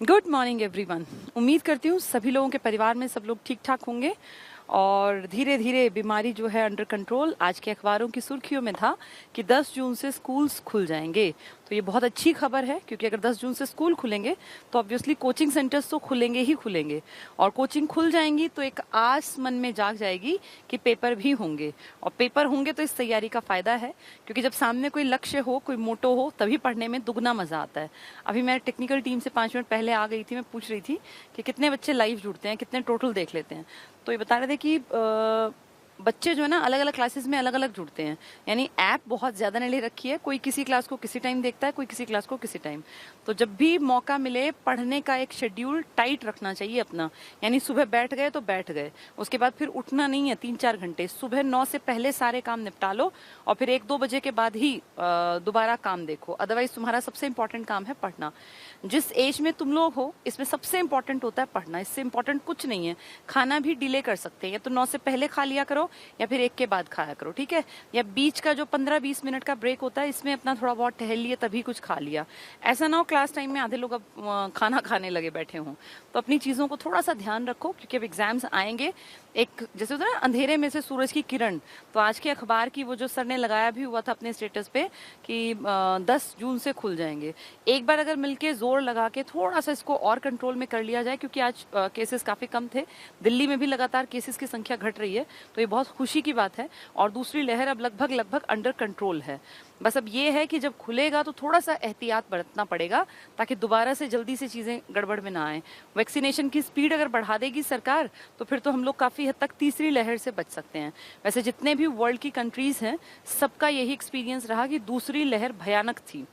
Good morning everyone. उम्मीद करती हूँ सभी लोगों के परिवार में सब लोग ठीक ठाक होंगे और धीरे धीरे बीमारी जो है अंडर कंट्रोल। आज के अखबारों की सुर्खियों में था कि 10 जून से स्कूल्स खुल जाएंगे, तो ये बहुत अच्छी खबर है क्योंकि अगर 10 जून से स्कूल खुलेंगे तो ऑब्वियसली कोचिंग सेंटर्स तो खुलेंगे ही खुलेंगे, और कोचिंग खुल जाएंगी तो एक आस मन में जाग जाएगी कि पेपर भी होंगे, और पेपर होंगे तो इस तैयारी का फायदा है क्योंकि जब सामने कोई लक्ष्य हो, कोई मोटो हो, तभी पढ़ने में दुगना मजा आता है। अभी मैं टेक्निकल टीम से 5 मिनट पहले आ गई थी, मैं पूछ रही थी कि कितने बच्चे लाइव जुड़ते हैं, कितने टोटल देख लेते हैं। तो ये बता रहे थे कि बच्चे जो है ना अलग अलग क्लासेस में अलग अलग जुड़ते हैं, यानी ऐप बहुत ज्यादा ने ले रखी है। कोई किसी क्लास को किसी टाइम देखता है, कोई किसी क्लास को किसी टाइम। तो जब भी मौका मिले पढ़ने का एक शेड्यूल टाइट रखना चाहिए अपना, यानी सुबह बैठ गए तो बैठ गए, उसके बाद फिर उठना नहीं है 3-4 घंटे। सुबह 9 से पहले सारे काम निपटा लो और फिर 1-2 बजे के बाद ही दोबारा काम देखो। अदरवाइज तुम्हारा सबसे इंपॉर्टेंट काम है पढ़ना। जिस एज में तुम लोग हो इसमें सबसे इंपॉर्टेंट होता है पढ़ना, इससे इंपॉर्टेंट कुछ नहीं है। खाना भी डिले कर सकते हैं, या तो 9 से पहले खा लिया करो या फिर 1 के बाद खाया करो, ठीक है। या बीच का जो 15-20 मिनट का ब्रेक होता है इसमें अपना थोड़ा बहुत टहल लिया, तभी कुछ खा लिया। ऐसा ना हो क्लास टाइम में आधे लोग अब खाना खाने लगे बैठे हों। तो अपनी चीजों को थोड़ा सा ध्यान रखो क्योंकि अब एग्जाम्स आएंगे। एक जैसे होता है ना अंधेरे में से सूरज की किरण, तो आज के अखबार की वो जो सर ने लगाया भी हुआ था अपने स्टेटस पे कि 10 जून से खुल जाएंगे। एक बार अगर मिलके जोर लगा के थोड़ा सा इसको और कंट्रोल में कर लिया जाए, क्योंकि आज केसेस काफी कम थे, दिल्ली में भी लगातार केसेस की संख्या घट रही है, तो ये बहुत खुशी की बात है। और दूसरी लहर अब लगभग अंडर कंट्रोल है। बस अब ये है कि जब खुलेगा तो थोड़ा सा एहतियात बरतना पड़ेगा ताकि दोबारा से जल्दी से चीजें गड़बड़ में ना आए। वैक्सीनेशन की स्पीड अगर बढ़ा देगी सरकार तो फिर तो हम लोग काफी हद तक तीसरी लहर से बच सकते हैं। वैसे जितने भी वर्ल्ड की कंट्रीज हैं सबका यही एक्सपीरियंस रहा कि दूसरी लहर भयानक थी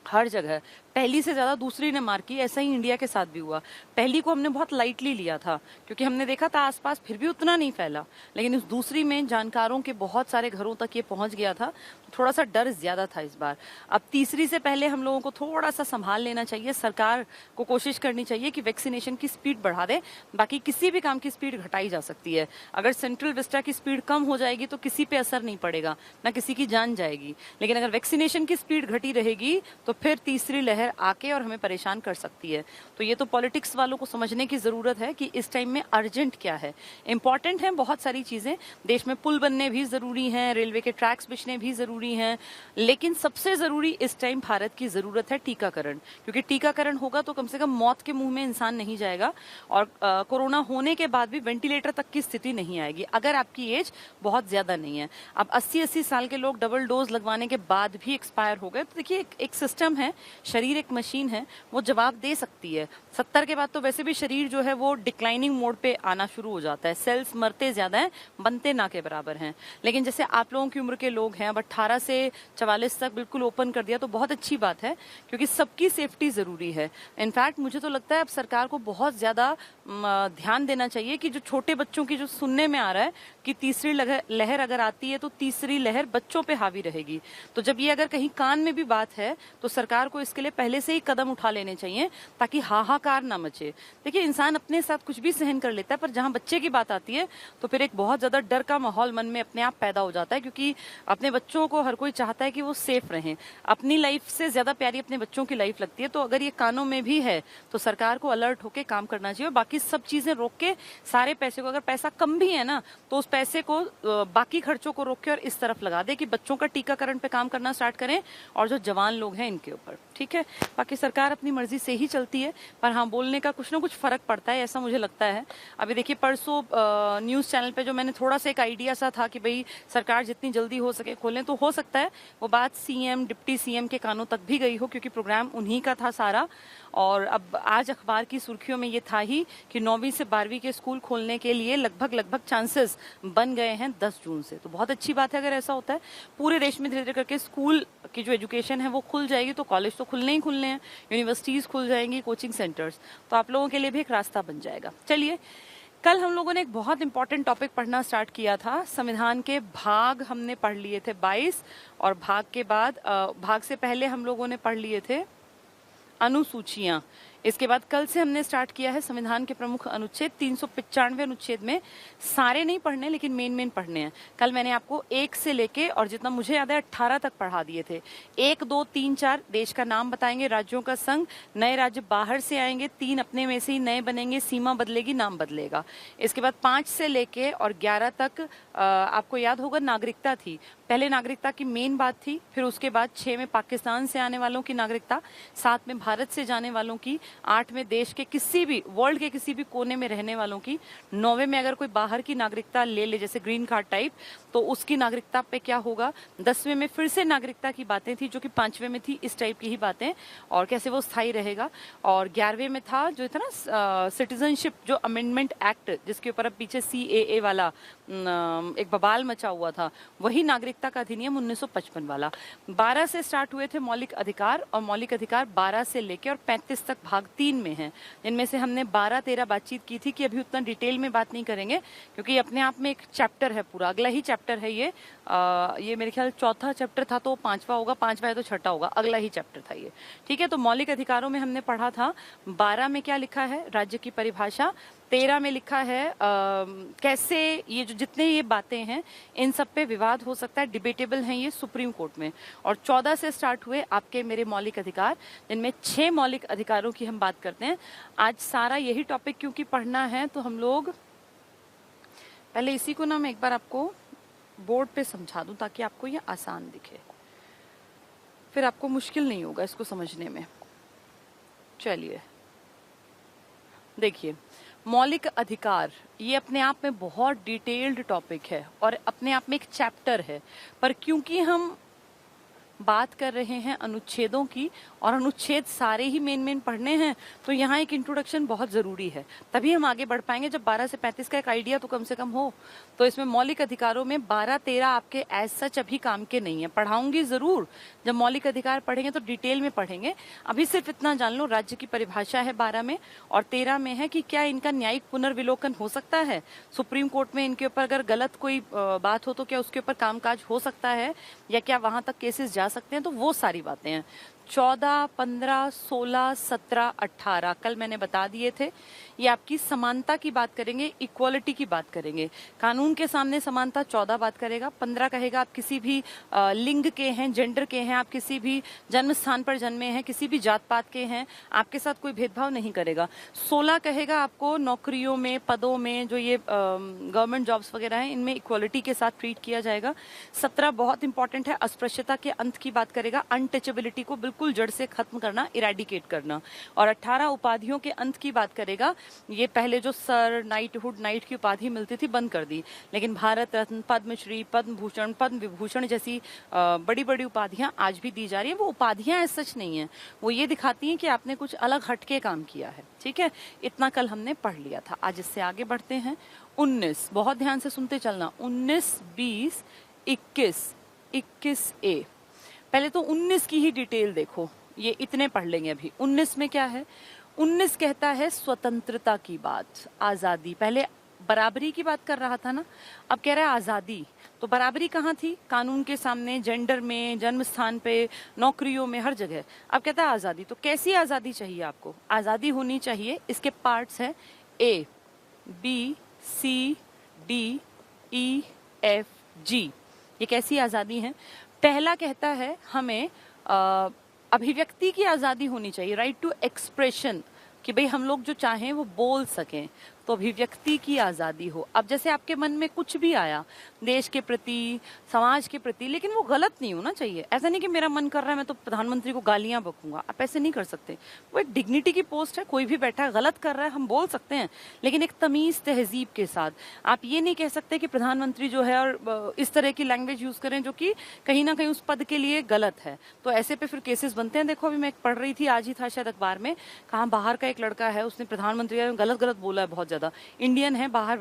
हर जगह। पहली से ज्यादा दूसरी ने मार की, ऐसा ही इंडिया के साथ भी हुआ। पहली को हमने बहुत लाइटली लिया था क्योंकि हमने देखा था आसपास फिर भी उतना नहीं फैला, लेकिन इस दूसरी में जानकारों के बहुत सारे घरों तक ये पहुंच गया था, तो थोड़ा सा डर ज्यादा था इस बार। अब तीसरी से पहले हम लोगों को थोड़ा सा संभाल लेना चाहिए। सरकार को कोशिश करनी चाहिए कि वैक्सीनेशन की स्पीड बढ़ा दे, बाकी किसी भी काम की स्पीड घटाई जा सकती है। अगर सेंट्रल विस्टा की स्पीड कम हो जाएगी तो किसी पे असर नहीं पड़ेगा, ना किसी की जान जाएगी, लेकिन अगर वैक्सीनेशन की स्पीड घटी रहेगी तो फिर तीसरी लहर आके और हमें परेशान कर सकती है। तो ये तो पॉलिटिक्स वालों को समझने की जरूरत है कि इस टाइम में अर्जेंट क्या है। इंपॉर्टेंट है बहुत सारी चीजें, देश में पुल बनने भी जरूरी हैं, रेलवे के ट्रैक्स बिछने भी जरूरी हैं, लेकिन सबसे जरूरी इस टाइम भारत की जरूरत है टीकाकरण, क्योंकि टीकाकरण होगा तो कम से कम मौत के मुंह में इंसान नहीं जाएगा और कोरोना होने के बाद भी वेंटिलेटर तक की स्थिति नहीं आएगी अगर आपकी एज बहुत ज्यादा नहीं है। अब 80-80 साल के लोग डबल डोज लगवाने के बाद भी एक्सपायर हो गए, तो देखिए एक सिस्टम है, शरीर एक मशीन है, वो जवाब दे सकती है। 70 के बाद तो वैसे भी शरीर जो है वो डिक्लाइनिंग मोड पे आना शुरू हो जाता है, सेल्स मरते ज्यादा हैं, बनते ना के बराबर हैं। लेकिन जैसे आप लोगों की उम्र के लोग हैं, अब 18 से 44 तक बिल्कुल ओपन कर दिया तो बहुत अच्छी बात है क्योंकि सबकी सेफ्टी जरूरी है। इनफैक्ट मुझे तो लगता है अब सरकार को बहुत ज्यादा ध्यान देना चाहिए कि जो छोटे बच्चों की जो सुनने में आ रहा है कि तीसरी लहर अगर आती है तो तीसरी लहर बच्चों पे हावी रहेगी, तो जब ये अगर कहीं कान में भी बात है तो सरकार को इसके लिए पहले से ही कदम उठा लेने चाहिए ताकि हाहाकार ना मचे। देखिए इंसान अपने साथ कुछ भी सहन कर लेता है, पर जहां बच्चे की बात आती है तो फिर एक बहुत ज्यादा डर का माहौल मन में अपने आप पैदा हो जाता है, क्योंकि अपने बच्चों को हर कोई चाहता है कि वो सेफ रहें। अपनी लाइफ से ज्यादा प्यारी अपने बच्चों की लाइफ लगती है, तो अगर ये कानों में भी है तो सरकार को अलर्ट होकर काम करना चाहिए। बाकी सब चीजें रोक के सारे पैसे को, अगर पैसा कम भी है ना तो उस पैसे को बाकी खर्चों को रोक के और इस तरफ लगा दे कि बच्चों का टीकाकरण पे काम करना स्टार्ट करें और जो जवान लोग हैं इनके ऊपर, ठीक है। बाकी सरकार अपनी मर्जी से ही चलती है, पर हाँ बोलने का कुछ ना कुछ फर्क पड़ता है, ऐसा मुझे लगता है। अभी देखिए परसों न्यूज चैनल पे जो मैंने थोड़ा सा एक आइडिया सा था कि भाई सरकार जितनी जल्दी हो सके खोलें, तो हो सकता है वो बात सीएम डिप्टी सीएम के कानों तक भी गई हो क्योंकि प्रोग्राम उन्हीं का था सारा। और अब आज अखबार की सुर्खियों में ये था ही कि 9वीं से 12वीं के स्कूल खोलने के लिए लगभग चांसेस बन गए हैं 10 जून से। तो बहुत अच्छी बात है अगर ऐसा होता है। पूरे देश में धीरे धीरे करके स्कूल की जो एजुकेशन है वो खुल जाएगी, तो कॉलेज तो खुलने ही खुलने हैं, यूनिवर्सिटीज खुल जाएंगी, कोचिंग सेंटर्स, तो आप लोगों के लिए भी एक रास्ता बन जाएगा। चलिए, कल हम लोगों ने एक बहुत इंपॉर्टेंट टॉपिक पढ़ना स्टार्ट किया था। संविधान के भाग हमने पढ़ लिए थे 22, और भाग के बाद भाग से पहले हम लोगों ने पढ़ लिए थे अनुसूचियां। इसके बाद कल से हमने स्टार्ट किया है संविधान के प्रमुख अनुच्छेद 395 अनुच्छेद में सारे नहीं पढ़ने, लेकिन मेन पढ़ने हैं। कल मैंने आपको 1 से लेके और जितना मुझे याद है 18 तक पढ़ा दिए थे। 1, 2, 3, 4 देश का नाम बताएंगे, राज्यों का संघ, नए राज्य बाहर से आएंगे, 3 अपने में से ही नए बनेंगे, सीमा बदलेगी, नाम बदलेगा। इसके बाद 5 से लेके और 11 तक आपको याद होगा नागरिकता थी। पहले नागरिकता की मेन बात थी, फिर उसके बाद 6 में पाकिस्तान से आने वालों की नागरिकता, 7 में भारत से जाने वालों की, 8 में देश के किसी भी वर्ल्ड के किसी भी कोने में रहने वालों की, 9वें में अगर कोई बाहर की नागरिकता ले ले जैसे ग्रीन कार्ड टाइप तो उसकी नागरिकता पे क्या होगा। 10वें में फिर से नागरिकता की बातें थी जो कि 5वें में थी, इस टाइप की ही बातें, और कैसे वो स्थायी रहेगा। और 11वें में था जो था ना सिटीजनशिप, जो अमेंडमेंट एक्ट जिसके ऊपर अब पीछे CAA वाला एक बवाल मचा हुआ था, वही नागरिकता का अधिनियम 1955 वाला। 12 से स्टार्ट हुए थे मौलिक अधिकार, और मौलिक अधिकार 12 से लेकर और 35 तक भाग 3 में है, जिनमें से हमने 12-13 बातचीत की थी कि अभी उतना डिटेल में बात नहीं करेंगे क्योंकि अपने आप में एक चैप्टर है, पूरा अगला ही चैप्टर है ये मेरे ख्याल चौथा चैप्टर था तो 5वां होगा, 5वां है तो छठा होगा, अगला ही चैप्टर था ये। ठीक है, तो मौलिक अधिकारों में हमने पढ़ा था 12 में क्या लिखा है, राज्य की परिभाषा, 13 में लिखा है कैसे ये जो जितने ये बातें हैं इन सब पे विवाद हो सकता है, डिबेटेबल हैं ये सुप्रीम कोर्ट में। और 14 से स्टार्ट हुए आपके मेरे मौलिक अधिकार, जिनमें 6 मौलिक अधिकारों की हम बात करते हैं। आज सारा यही टॉपिक क्योंकि पढ़ना है तो हम लोग पहले इसी को ना मैं एक बार आपको बोर्ड पे समझा दूं ताकि आपको ये आसान दिखे, फिर आपको मुश्किल नहीं होगा इसको समझने में। चलिए देखिए, मौलिक अधिकार ये अपने आप में बहुत डिटेल्ड टॉपिक है और अपने आप में एक चैप्टर है, पर क्योंकि हम बात कर रहे हैं अनुच्छेदों की और अनुच्छेद सारे ही मेन पढ़ने हैं तो यहाँ एक इंट्रोडक्शन बहुत जरूरी है, तभी हम आगे बढ़ पाएंगे। जब 12 से 35 का एक आइडिया तो कम से कम हो, तो इसमें मौलिक अधिकारों में 12-13 आपके एज सच अभी काम के नहीं है, पढ़ाऊंगी जरूर। जब मौलिक अधिकार पढ़ेंगे तो डिटेल में पढ़ेंगे। अभी सिर्फ इतना जान लो, राज्य की परिभाषा है 12 में, और 13 में है कि क्या इनका न्यायिक पुनर्विलोकन हो सकता है, सुप्रीम कोर्ट में इनके ऊपर अगर गलत कोई बात हो तो क्या उसके ऊपर कामकाज हो सकता है या क्या वहां तक केसेस जा सकते हैं, तो वो सारी बातें हैं। 14, 15, 16, 17, 18 कल मैंने बता दिए थे। ये आपकी समानता की बात करेंगे, इक्वालिटी की बात करेंगे। कानून के सामने समानता 14 बात करेगा। 15 कहेगा आप किसी भी लिंग के हैं, जेंडर के हैं, आप किसी भी जन्म स्थान पर जन्मे हैं, किसी भी जात पात के हैं, आपके साथ कोई भेदभाव नहीं करेगा। 16 कहेगा आपको नौकरियों में, पदों में, जो ये गवर्नमेंट जॉब्स वगैरह हैं इनमें इक्वालिटी के साथ ट्रीट किया जाएगा। 17 बहुत इंपॉर्टेंट है, अस्पृश्यता के अंत की बात करेगा, अनटचेबिलिटी को बिल्कुल जड़ से खत्म करना, इरेडिकेट करना। और 18 उपाधियों के अंत की बात करेगा। ये पहले जो सर, नाइटहुड, नाइट की उपाधि मिलती थी बंद कर दी, लेकिन भारत रत्न, पद्मश्री, पद्म भूषण, पद्म विभूषण जैसी बड़ी बड़ी उपाधियां आज भी दी जा रही है। वो उपाधियां ऐसा सच नहीं है, वो ये दिखाती हैं कि आपने कुछ अलग हटके काम किया है। ठीक है, इतना कल हमने पढ़ लिया था। आज इससे आगे बढ़ते हैं। 19 बहुत ध्यान से सुनते चलना, 19, 20, 21, 21A। पहले तो 19 की ही डिटेल देखो, ये इतने पढ़ लेंगे अभी। 19 में क्या है, 19 कहता है स्वतंत्रता की बात, आजादी। पहले बराबरी की बात कर रहा था ना, अब कह रहा है आजादी। तो बराबरी कहाँ थी, कानून के सामने, जेंडर में, जन्म स्थान पे, नौकरियों में, हर जगह। अब कहता है आजादी। तो कैसी आजादी चाहिए आपको, आजादी होनी चाहिए, इसके पार्ट्स है A, B, C, D, E, F, G। ये कैसी आजादी है। पहला कहता है हमें अभिव्यक्ति की आजादी होनी चाहिए, राइट टू एक्सप्रेशन, कि भाई हम लोग जो चाहें वो बोल सकें, तो अभिव्यक्ति की आजादी हो। अब जैसे आपके मन में कुछ भी आया देश के प्रति, समाज के प्रति, लेकिन वो गलत नहीं होना चाहिए। ऐसा नहीं कि मेरा मन कर रहा है मैं तो प्रधानमंत्री को गालियां बकूंगा, आप ऐसे नहीं कर सकते। वो एक डिग्निटी की पोस्ट है, कोई भी बैठा है गलत कर रहा है हम बोल सकते हैं, लेकिन एक तमीज तहजीब के साथ। आप ये नहीं कह सकते कि प्रधानमंत्री जो है और इस तरह की लैंग्वेज यूज करें जो कि कहीं ना कहीं उस पद के लिए गलत है, तो ऐसे पे फिर केसेस बनते हैं। देखो अभी मैं पढ़ रही थी, आज ही था शायद अखबार में, कहाँ बाहर का एक लड़का है, उसने प्रधानमंत्री गलत बोला है बहुत ज्यादा, ज्यादा इंडियन है, बाहर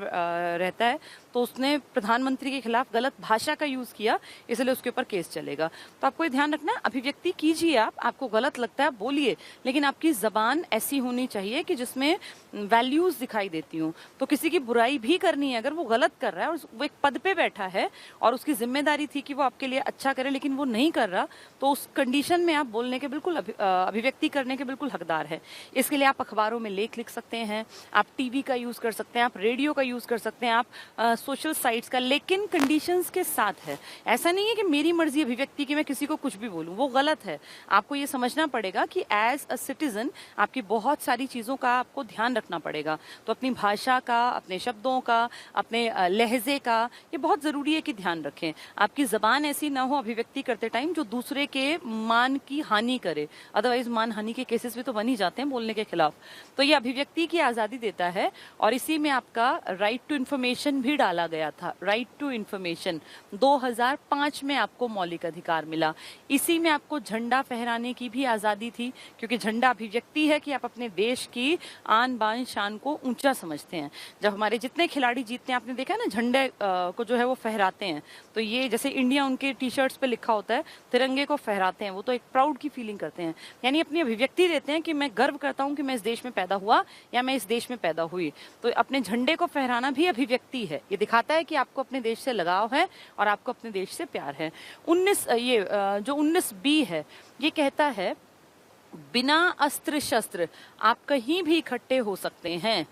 रहता है, तो उसने प्रधानमंत्री के खिलाफ गलत भाषा का यूज किया, इसलिए उसके ऊपर केस चलेगा। तो आपको ये ध्यान रखना है, अभिव्यक्ति कीजिए, आपको गलत लगता है बोलिए, लेकिन आपकी जबान ऐसी होनी चाहिए कि जिसमें वैल्यूज दिखाई देती हूँ। तो किसी की बुराई भी करनी है, अगर वो गलत कर रहा है और वो एक पद पे बैठा है और उसकी जिम्मेदारी थी कि वो आपके लिए अच्छा करे, लेकिन वो नहीं कर रहा, तो उस कंडीशन में आप बोलने के बिल्कुल अभिव्यक्ति करने के बिल्कुल हकदार है। इसके लिए आप अखबारों में लेख लिख सकते हैं, आप टीवी का यूज कर सकते हैं, आप रेडियो का यूज कर सकते हैं, आप सोशल साइट्स का, लेकिन कंडीशंस के साथ है। ऐसा नहीं है कि मेरी मर्जी अभिव्यक्ति की मैं किसी को कुछ भी बोलूं, वो गलत है। आपको ये समझना पड़ेगा कि एज अ सिटीजन आपकी बहुत सारी चीजों का आपको ध्यान रखना पड़ेगा। तो अपनी भाषा का, अपने शब्दों का, अपने लहजे का, ये बहुत जरूरी है कि ध्यान रखें। आपकी जबान ऐसी ना हो अभिव्यक्ति करते टाइम जो दूसरे के मान की हानि करे, अदरवाइज मान हानि के केसेस भी तो बन ही जाते हैं बोलने के खिलाफ। तो ये अभिव्यक्ति की आजादी देता है, और इसी में आपका राइट टू इन्फॉर्मेशन भी डाला गया था। राइट टू इन्फॉर्मेशन 2005 में आपको मौलिक अधिकार मिला। इसी में आपको झंडा फहराने की भी आजादी थी, क्योंकि झंडा अभिव्यक्ति है कि आप अपने देश की आन बान शान को ऊंचा समझते हैं। जब हमारे जितने खिलाड़ी जीतते हैं, आपने देखा है ना, झंडे को जो है वो फहराते हैं। तो ये जैसे इंडिया उनके टी शर्ट्स पे लिखा होता है, तिरंगे को फहराते हैं, वो तो एक प्राउड की फीलिंग करते हैं, यानी अपनी अभिव्यक्ति देते हैं कि मैं गर्व करता हूं कि मैं इस देश में पैदा हुआ या मैं इस देश में पैदा हुई। तो अपने झंडे को फहराना भी अभिव्यक्ति है, ये दिखाता है कि आपको अपने देश से लगाव है और आपको अपने देश से प्यार है। 19B है, ये कहता है बिना अस्त्र शस्त्र आप कहीं भी इकट्ठे हो सकते हैं,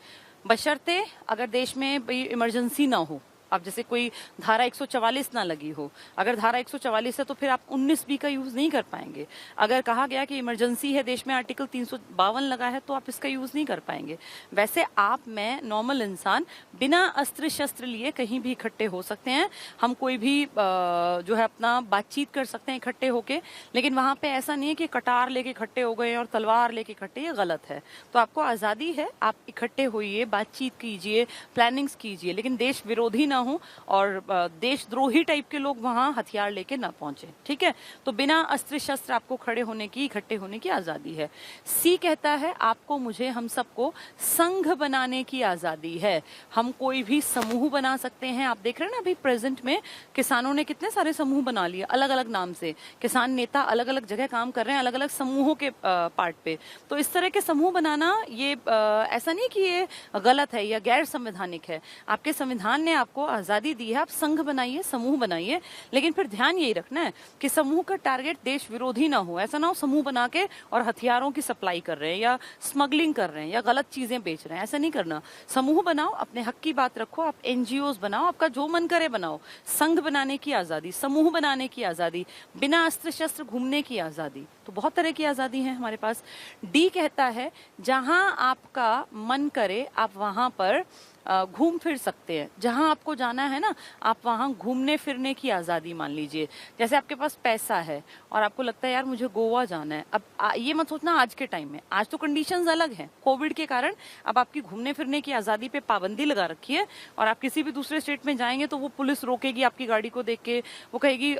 बशर्ते अगर देश में इमरजेंसी ना हो। अब जैसे कोई धारा 144 ना लगी हो, अगर धारा 144 है तो फिर आप 19B का यूज नहीं कर पाएंगे। अगर कहा गया कि इमरजेंसी है देश में, आर्टिकल 352 लगा है, तो आप इसका यूज नहीं कर पाएंगे। वैसे आप, मैं, नॉर्मल इंसान बिना अस्त्र शस्त्र लिए कहीं भी इकट्ठे हो सकते हैं। हम कोई भी जो है अपना बातचीत कर सकते हैं इकट्ठे होके, लेकिन वहां पे ऐसा नहीं है कि कटार लेके इकट्ठे हो गए और तलवार लेके इकट्ठे, ये गलत है। तो आपको आजादी है, आप इकट्ठे होइए, बातचीत कीजिए, प्लानिंग्स कीजिए, लेकिन देश विरोधी ना हो और देशद्रोही टाइप के लोग वहां हथियार लेके ना पहुंचे, ठीक है। तो बिना अस्त्र शस्त्र आपको खड़े होने की, इकट्ठे होने की आजादी है। सी कहता है आपको, मुझे, हम सबको संघ बनाने की आजादी है। हम कोई भी समूह बना सकते हैं। आप देख रहे हैं ना, अभी प्रेजेंट में किसानों ने कितने सारे समूह बना लिए अलग अलग नाम से। किसान नेता अलग अलग जगह काम कर रहे हैं, अलग अलग समूहों के पार्ट पे। तो इस तरह के समूह बनाना, ये ऐसा नहीं कि ये गलत है या गैर संवैधानिक है। आपके संविधान ने आपको आजादी दी है, आप संघ बनाइए, समूह बनाइए, लेकिन फिर ध्यान यही रखना है कि समूह का टारगेट देश विरोधी ना हो। ऐसा ना हो समूह बना के और हथियारों की सप्लाई कर रहे हैं या स्मगलिंग कर रहे हैं या गलत चीजें बेच रहे हैं, ऐसा नहीं करना। समूह बनाओ, अपने हक की बात रखो, आप एनजीओज बनाओ, आपका जो मन करे बनाओ। संघ बनाने की आजादी, समूह बनाने की आजादी, बिना अस्त्र शस्त्र घूमने की आजादी, तो बहुत तरह की आजादी है हमारे पास। डी कहता है जहां आपका मन करे आप वहां पर घूम फिर सकते हैं। जहां आपको जाना है ना, आप वहां घूमने फिरने की आजादी मान लीजिए। जैसे आपके पास पैसा है और आपको लगता है यार मुझे गोवा जाना है। अब ये मत सोचना आज के टाइम में, आज तो कंडीशंस अलग हैं। कोविड के कारण अब आपकी घूमने फिरने की आजादी पे पाबंदी लगा रखी है, और आप किसी भी दूसरे स्टेट में जाएंगे तो वो पुलिस रोकेगी आपकी गाड़ी को देख के, वो कहेगी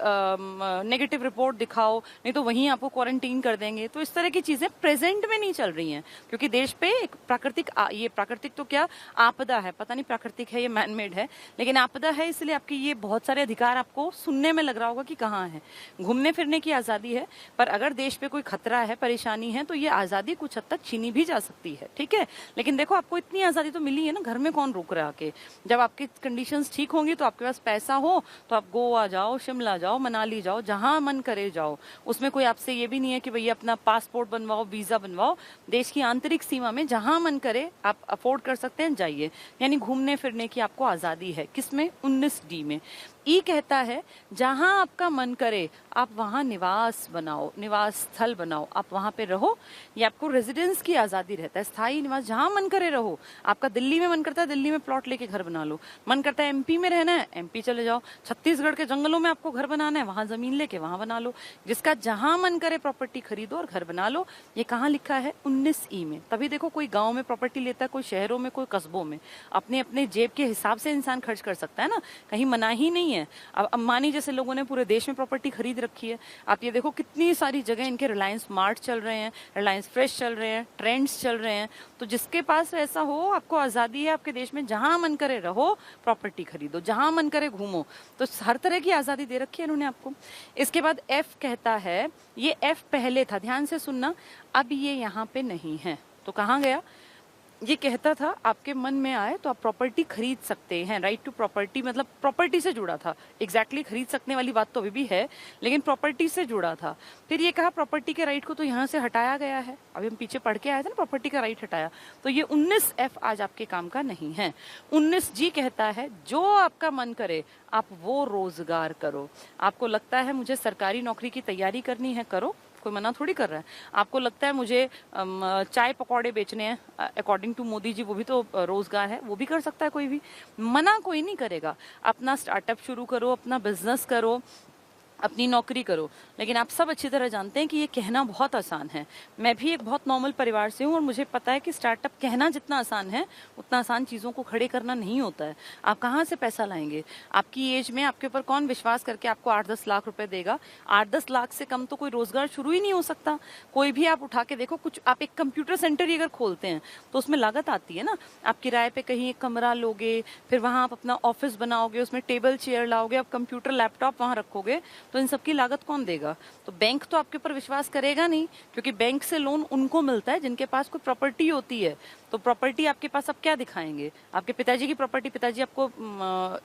नेगेटिव रिपोर्ट दिखाओ, नहीं तो वहीं आपको क्वारंटीन कर देंगे। तो इस तरह की चीजें प्रेजेंट में नहीं चल रही हैं, क्योंकि देश पे एक प्राकृतिक, ये प्राकृतिक तो क्या आपदा है, पता नहीं प्राकृतिक है ये मैन मेड है, लेकिन आपदा है, इसलिए आपके ये बहुत सारे अधिकार आपको सुनने में लग रहा होगा कि कहाँ है। घूमने फिरने की आजादी है, पर अगर देश पे कोई खतरा है, परेशानी है, तो ये आजादी कुछ हद तक छीनी भी जा सकती है, ठीक है। लेकिन देखो आपको इतनी आजादी तो मिली है ना, घर में कौन रोक रहा है। जब आपकी कंडीशंस ठीक होंगी तो आपके पास पैसा हो तो आप गोवा जाओ, शिमला जाओ, मनाली जाओ, जहां मन करे जाओ। उसमें कोई आपसे ये भी नहीं है कि भैया अपना पासपोर्ट बनवाओ, वीजा बनवाओ। देश की आंतरिक सीमा में जहां मन करे आप अफोर्ड कर सकते हैं, जाइए। यानी घूमने फिरने की आपको आजादी है। किसमें? 19D में। ई कहता है जहां आपका मन करे आप वहां निवास बनाओ, निवास स्थल बनाओ, आप वहां पे रहो। ये आपको रेजिडेंस की आजादी रहता है, स्थायी निवास, जहां मन करे रहो। आपका दिल्ली में मन करता है, दिल्ली में प्लॉट लेके घर बना लो। मन करता है MP में रहना है, MP चले जाओ। छत्तीसगढ़ के जंगलों में आपको घर बनाना है, वहां जमीन लेके वहां बना लो। जिसका जहां मन करे प्रॉपर्टी खरीदो और घर बना लो। ये कहाँ लिखा है? 19E में। तभी देखो कोई गाँव में प्रॉपर्टी लेता है, कोई शहरों में, कोई कस्बों में। अपने अपने जेब के हिसाब से इंसान खर्च कर सकता है ना, कहीं मनाही नहीं है। अब अंबानी जैसे लोगों ने पूरे देश में प्रॉपर्टी खरीद रखी है। आप ये देखो कितनी सारी जगह इनके रिलायंस मार्ट चल रहे हैं, रिलायंस फ्रेश चल रहे हैं, ट्रेंड्स चल रहे हैं। तो जिसके पास ऐसा हो, आपको आजादी है आपके देश में, जहां मन करे रहो, प्रॉपर्टी खरीदो, जहां मन करे घूमो, तो हर तरह की आजादी दे रखी है इन्होंने आपको। इसके बाद एफ कहता है, ये एफ पहले था, ध्यान से सुनना, अब ये यहाँ पे नहीं है। तो कहाँ गया? ये कहता था आपके मन में आए तो आप प्रॉपर्टी खरीद सकते हैं। राइट टू प्रॉपर्टी मतलब प्रॉपर्टी से जुड़ा था। एग्जैक्टली खरीद सकने वाली बात तो अभी भी है, लेकिन प्रॉपर्टी से जुड़ा था। फिर ये कहा प्रॉपर्टी के राइट को तो यहाँ से हटाया गया है। अभी हम पीछे पढ़ के आए थे ना, प्रॉपर्टी का राइट हटाया। तो ये 19F आज आपके काम का नहीं है। 19G कहता है जो आपका मन करे आप वो रोजगार करो। आपको लगता है मुझे सरकारी नौकरी की तैयारी करनी है, करो, कोई मना थोड़ी कर रहा है। आपको लगता है मुझे चाय पकौड़े बेचने हैं, अकॉर्डिंग टू मोदी जी वो भी तो रोजगार है, वो भी कर सकता है कोई भी, मना कोई नहीं करेगा। अपना स्टार्टअप शुरू करो, अपना बिजनेस करो, अपनी नौकरी करो। लेकिन आप सब अच्छी तरह जानते हैं कि ये कहना बहुत आसान है। मैं भी एक बहुत नॉर्मल परिवार से हूँ और मुझे पता है कि स्टार्टअप कहना जितना आसान है उतना आसान चीज़ों को खड़े करना नहीं होता है। आप कहाँ से पैसा लाएंगे? आपकी एज में आपके ऊपर कौन विश्वास करके आपको 8-10 लाख रुपए देगा? 8-10 लाख से कम तो कोई रोजगार शुरू ही नहीं हो सकता। कोई भी आप उठा के देखो, कुछ आप एक कंप्यूटर सेंटर ही अगर खोलते हैं तो उसमें लागत आती है ना। आप किराए पे कहीं एक कमरा लोगे, फिर वहां आप अपना ऑफिस बनाओगे, उसमें टेबल चेयर लाओगे, आप कंप्यूटर लैपटॉप वहां रखोगे, तो इन सबकी लागत कौन देगा? तो बैंक तो आपके ऊपर विश्वास करेगा नहीं, क्योंकि बैंक से लोन उनको मिलता है जिनके पास कोई प्रॉपर्टी होती है। तो प्रॉपर्टी आपके पास आप क्या दिखाएंगे? आपके पिताजी की प्रॉपर्टी, पिताजी आपको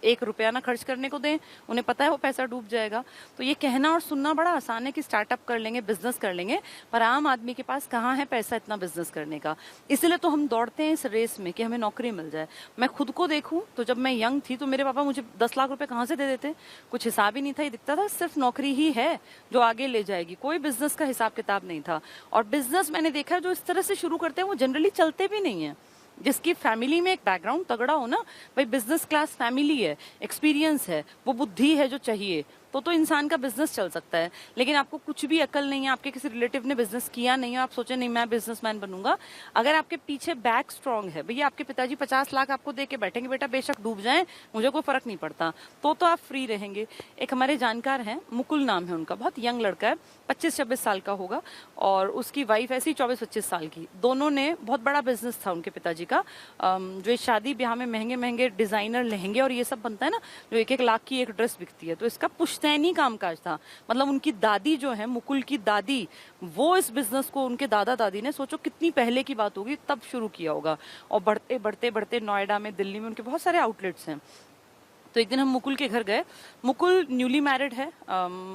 1 रुपया ना खर्च करने को दें, उन्हें पता है वो पैसा डूब जाएगा। तो ये कहना और सुनना बड़ा आसान है कि स्टार्टअप कर लेंगे, बिजनेस कर लेंगे, पर आम आदमी के पास कहाँ है पैसा इतना बिजनेस करने का। इसलिए तो हम दौड़ते हैं इस रेस में कि हमें नौकरी मिल जाए। मैं खुद को देखूं तो जब मैं यंग थी तो मेरे पापा मुझे 10 लाख रुपए कहाँ से दे देते? कुछ हिसाब ही नहीं था। ये दिखता था सिर्फ नौकरी ही है जो आगे ले जाएगी, कोई बिजनेस का हिसाब किताब नहीं था। और बिजनेस मैंने देखा जो इस तरह से शुरू करते हैं वो जनरली चलते भी नहीं है। जिसकी फैमिली में एक बैकग्राउंड तगड़ा हो ना, भाई बिजनेस क्लास फैमिली है, एक्सपीरियंस है, वो बुद्धि है जो चाहिए, तो इंसान का बिजनेस चल सकता है। लेकिन आपको कुछ भी अकल नहीं है, आपके किसी रिलेटिव ने बिजनेस किया नहीं है, आप सोचे नहीं मैं बिजनेसमैन बनूंगा, अगर आपके पीछे बैक स्ट्रांग है, भैया आपके पिताजी 50 लाख आपको दे के बैठेंगे, बेटा बेशक डूब जाए मुझे कोई फर्क नहीं पड़ता, तो आप फ्री रहेंगे। एक हमारे जानकार हैं, मुकुल नाम है उनका, बहुत यंग लड़का है, 25-26 साल का होगा, और उसकी वाइफ ऐसी 24-25 साल की। दोनों ने, बहुत बड़ा बिजनेस था उनके पिताजी का, जो शादी ब्याह में महंगे महंगे डिजाइनर लहंगे और ये सब बनता है ना, जो 1-1 लाख की एक ड्रेस बिकती है, तो इसका पुश्तैनी कामकाज था। मतलब उनकी दादी जो है, मुकुल की दादी, वो इस बिजनेस को, उनके दादा दादी ने, सोचो कितनी पहले की बात होगी, तब शुरू किया होगा। और बढ़ते बढ़ते बढ़ते नोएडा में, दिल्ली में उनके बहुत सारे आउटलेट्स हैं। तो एक दिन हम मुकुल के घर गए। मुकुल न्यूली मैरिड है,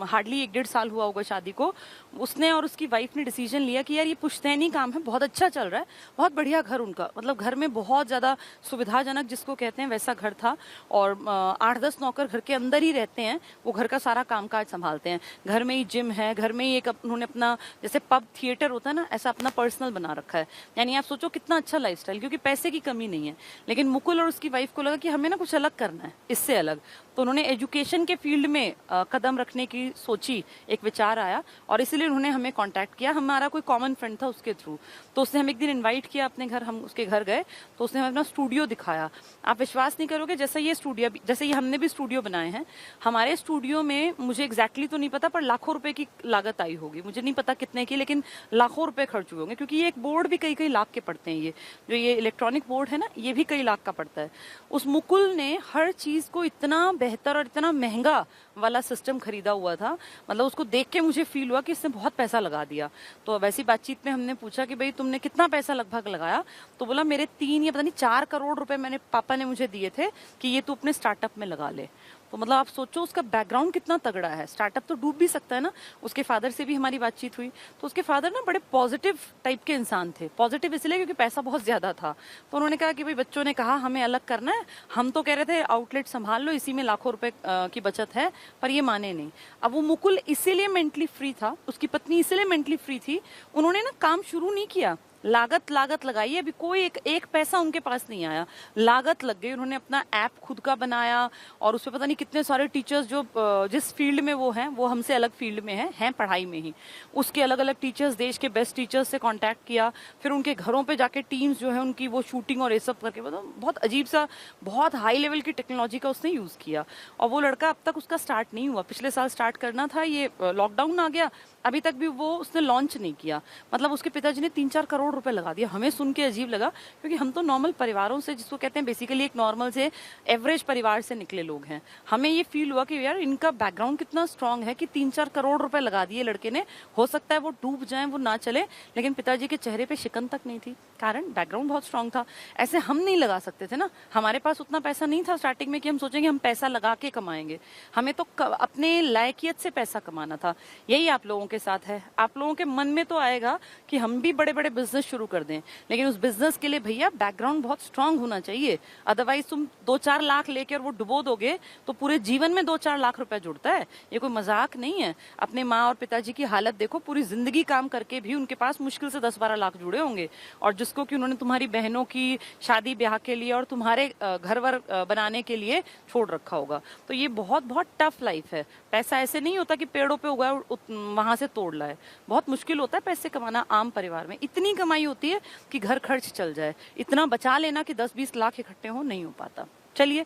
हार्डली 1-1.5 साल हुआ होगा शादी को। उसने और उसकी वाइफ ने डिसीजन लिया कि यार ये पुश्तैनी काम है, बहुत अच्छा चल रहा है, बहुत बढ़िया घर उनका, मतलब घर में बहुत ज्यादा सुविधाजनक जिसको कहते हैं वैसा घर था, और 8-10 नौकर घर के अंदर ही रहते हैं, वो घर का सारा कामकाज संभालते हैं। घर में ही जिम है, घर में ही एक उन्होंने अपना, जैसे पब थिएटर होता है ना, ऐसा अपना पर्सनल बना रखा है। यानी आप सोचो कितना अच्छा लाइफस्टाइल, क्योंकि पैसे की कमी नहीं है। लेकिन मुकुल और उसकी वाइफ को लगा कि हमें ना कुछ अलग करना है, इससे अलग। तो उन्होंने एजुकेशन के फील्ड में कदम रखने की सोची, एक विचार आया, और इसीलिए उन्होंने हमें कांटेक्ट किया। हमारा कोई कॉमन फ्रेंड था उसके थ्रू, तो उसने हम एक दिन इनवाइट किया अपने घर, हम उसके घर गए, तो उसने हमें अपना स्टूडियो दिखाया। आप विश्वास नहीं करोगे, जैसे ये स्टूडियो, जैसे ये हमने भी स्टूडियो बनाए हैं, हमारे स्टूडियो में मुझे एग्जैक्टली तो नहीं पता, पर लाखों रुपए की लागत आई होगी, मुझे नहीं पता कितने की, लेकिन लाखों रुपए खर्च हुए होंगे, क्योंकि ये एक बोर्ड भी कई लाख के पड़ते हैं। ये जो ये इलेक्ट्रॉनिक बोर्ड है ना, ये भी कई लाख का पड़ता है। उस मुकुल ने हर चीज को इतना बेहतर और इतना महंगा वाला सिस्टम खरीदा हुआ था, मतलब उसको देख के मुझे फील हुआ कि इसने बहुत पैसा लगा दिया। तो वैसी बातचीत में हमने पूछा कि भाई तुमने कितना पैसा लगभग लगाया? तो बोला मेरे 3 या पता नहीं 4 करोड़ रुपए मैंने, पापा ने मुझे दिए थे कि ये तू अपने स्टार्टअप में लगा ले। तो मतलब आप सोचो उसका बैकग्राउंड कितना तगड़ा है। स्टार्टअप तो डूब भी सकता है ना। उसके फादर से भी हमारी बातचीत हुई, तो उसके फादर ना बड़े पॉजिटिव टाइप के इंसान थे। पॉजिटिव इसलिए क्योंकि पैसा बहुत ज्यादा था। तो उन्होंने कहा कि भाई बच्चों ने कहा हमें अलग करना है, हम तो कह रहे थे आउटलेट संभाल लो, इसी में लाखों रुपए की बचत है, पर ये माने नहीं। अब वो मुकुल इसीलिए मेंटली फ्री था, उसकी पत्नी इसीलिए मेंटली फ्री थी, उन्होंने ना काम शुरू नहीं किया, लागत लागत लगाई है, अभी कोई एक पैसा उनके पास नहीं आया, लागत लग गई। उन्होंने अपना ऐप खुद का बनाया और उसपे पता नहीं कितने सारे टीचर्स जो जिस फील्ड में वो हैं, वो हमसे अलग फील्ड में हैं पढ़ाई में ही, उसके अलग अलग टीचर्स, देश के बेस्ट टीचर्स से कांटेक्ट किया, फिर उनके घरों पे जाके टीम्स जो है उनकी वो शूटिंग और ये सब करके, मतलब बहुत अजीब सा, बहुत हाई लेवल की टेक्नोलॉजी का उसने यूज किया। और वो लड़का, अब तक उसका स्टार्ट नहीं हुआ, पिछले साल स्टार्ट करना था, ये लॉकडाउन आ गया, अभी तक भी वो उसने लॉन्च नहीं किया। मतलब उसके पिताजी ने 3-4 करोड़ रुपए लगा दिया। हमें सुन के अजीब लगा, क्योंकि हम तो नॉर्मल परिवारों से, जिसको कहते हैं बेसिकली एक नॉर्मल से एवरेज परिवार से निकले लोग हैं। हमें ये फील हुआ कि यार इनका बैकग्राउंड कितना स्ट्रांग है कि 3-4 करोड़ रुपए लगा दिए लड़के ने। हो सकता है वो डूब जाए, वो ना चले, लेकिन पिताजी के चेहरे पे शिकन तक नहीं थी, कारण बैकग्राउंड बहुत स्ट्रांग था। ऐसे हम नहीं लगा सकते थे ना, हमारे पास उतना पैसा नहीं था स्टार्टिंग में कि हम सोचेंगे हम पैसा लगा के कमाएंगे। हमें तो अपने लायकियत से पैसा कमाना था। यही आप लोगों के साथ है। आप लोगों के मन में तो आएगा कि हम भी बड़े बड़े बिजनेस शुरू कर दें, लेकिन उस बिजनेस के लिए भैया बैकग्राउंड बहुत स्ट्रांग होना चाहिए। अदरवाइज तुम 2-4 लाख लेकर वो डुबो दोगे तो पूरे जीवन में 2-4 लाख रुपए जुड़ता है, ये कोई मजाक नहीं है। अपने माँ और पिताजी की हालत देखो, पूरी जिंदगी काम करके भी उनके पास मुश्किल से 10-12 लाख जुड़े होंगे, और जिसको कि उन्होंने तुम्हारी बहनों की शादी ब्याह के लिए और तुम्हारे घर वर बनाने के लिए छोड़ रखा होगा। तो ये बहुत बहुत टफ लाइफ है। पैसा ऐसे नहीं होता कि पेड़ों पे उगाए वहां से तोड़ लाए, बहुत मुश्किल होता है पैसे कमाना। आम परिवार में इतनी कमाई होती है कि घर खर्च चल जाए, इतना बचा लेना कि 10-20 लाख इकट्ठे हो नहीं हो पाता। चलिए,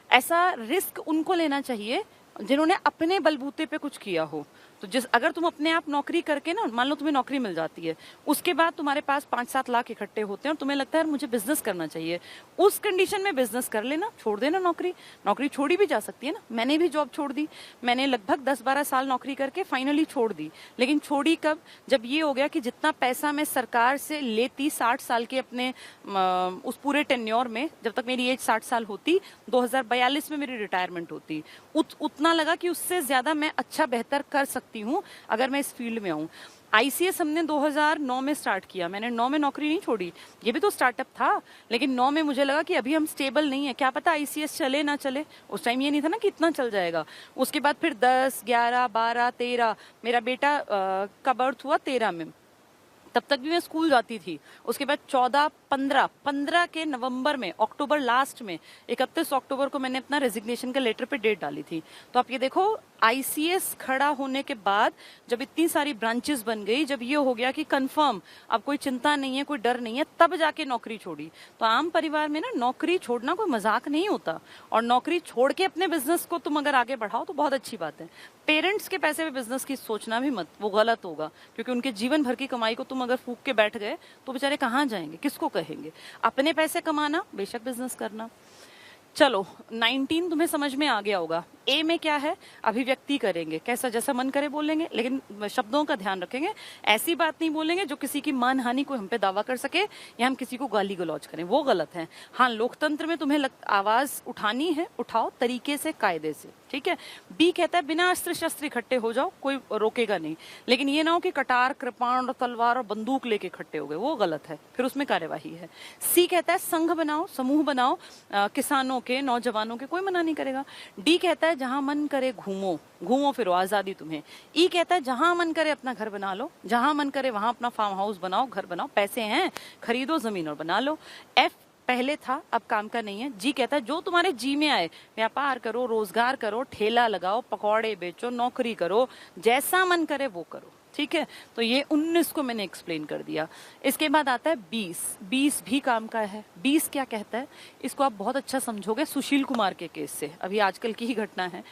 ऐसा रिस्क उनको लेना चाहिए जिन्होंने अपने बलबूते पे कुछ किया हो। तो अगर तुम अपने आप नौकरी करके ना, मान लो तुम्हें नौकरी मिल जाती है, उसके बाद तुम्हारे पास 5-7 लाख इकट्ठे होते हैं और तुम्हें लगता है मुझे बिजनेस करना चाहिए, उस कंडीशन में बिजनेस कर लेना, छोड़ देना नौकरी। नौकरी छोड़ी भी जा सकती है ना, मैंने भी जॉब छोड़ दी, मैंने लगभग 10-12 साल नौकरी करके फाइनली छोड़ दी। लेकिन छोड़ी कब? जब ये हो गया कि जितना पैसा मैं सरकार से लेती 60 साल के अपने उस पूरे टेन्योर में, जब तक मेरी एज 60 साल होती, 2042 में मेरी रिटायरमेंट होती, उतना लगा कि उससे ज्यादा मैं अच्छा बेहतर कर सकती हूँ अगर मैं इस फील्ड में आऊं। आईसीएस हमने 2009 में स्टार्ट किया, मैंने 9 में नौकरी नहीं छोड़ी, ये भी तो स्टार्टअप था। लेकिन 9 में मुझे लगा कि अभी हम स्टेबल नहीं है, क्या पता आईसीएस चले ना चले, उस टाइम ये नहीं था ना कि इतना चल जाएगा। उसके बाद फिर 10, 11, 12, 13, मेरा बेटा का बर्थ हुआ 13 में, तब तक भी मैं स्कूल जाती थी। उसके बाद 14, 15 के नवंबर में, अक्टूबर लास्ट में, 31 अक्टूबर को मैंने अपना रेजिग्नेशन का लेटर पे डेट डाली थी। तो आप ये देखो, आईसीएस खड़ा होने के बाद जब इतनी सारी ब्रांचेस बन गई, जब ये हो गया कि कंफर्म अब कोई चिंता नहीं है, कोई डर नहीं है, तब जाके नौकरी छोड़ी। तो आम परिवार में ना नौकरी छोड़ना कोई मजाक नहीं होता, और नौकरी छोड़ के अपने बिजनेस को तुम अगर आगे बढ़ाओ तो बहुत अच्छी बात है। पेरेंट्स के पैसे पे बिजनेस की सोचना भी मत, वो गलत होगा, क्योंकि उनके जीवन भर की कमाई को तुम अगर फूक के बैठ गए तो बेचारे कहाँ जाएंगे, किसको कहेंगे। अपने पैसे कमाना, बेशक बिजनेस करना। चलो, 19 तुम्हें समझ में आ गया होगा। ए में क्या है? अभिव्यक्ति करेंगे, कैसा जैसा मन करे बोलेंगे, लेकिन शब्दों का ध्यान रखेंगे। ऐसी बात नहीं बोलेंगे जो किसी की मानहानि को हम पे दावा कर सके या हम किसी को गाली गलौज करें, वो गलत है। हाँ, लोकतंत्र में तुम्हें आवाज उठानी है, उठाओ, तरीके से, कायदे से, ठीक है। बी कहता है बिना अस्त्र शस्त्र इकट्ठे हो जाओ, कोई रोकेगा नहीं, लेकिन ये ना हो कि कटार, कृपाण, तलवार और बंदूक लेके इकट्ठे हो गए, वो गलत है, फिर उसमें कार्यवाही है। सी कहता है संघ बनाओ, समूह बनाओ, किसानों के, नौजवानों के, कोई मना नहीं करेगा। डी कहता है जहां मन करे घूमो, घूमो फिरो, आजादी तुम्हें। ई कहता है जहां मन करे अपना घर बना लो, जहां मन करे वहां अपना फार्म हाउस बनाओ, घर बनाओ, पैसे हैं खरीदो जमीन और बना लो। एफ पहले था, अब काम का नहीं है। जी कहता है जो तुम्हारे जी में आए, व्यापार करो, रोजगार करो, ठेला लगाओ, पकौड़े बेचो, नौकरी करो, जैसा मन करे वो करो, ठीक है। तो ये 19 को मैंने एक्सप्लेन कर दिया। इसके बाद आता है 20 भी काम का है। 20 क्या कहता है, इसको आप बहुत अच्छा समझोगे सुशील कुमार के केस से, अभी आजकल की ही घटना है।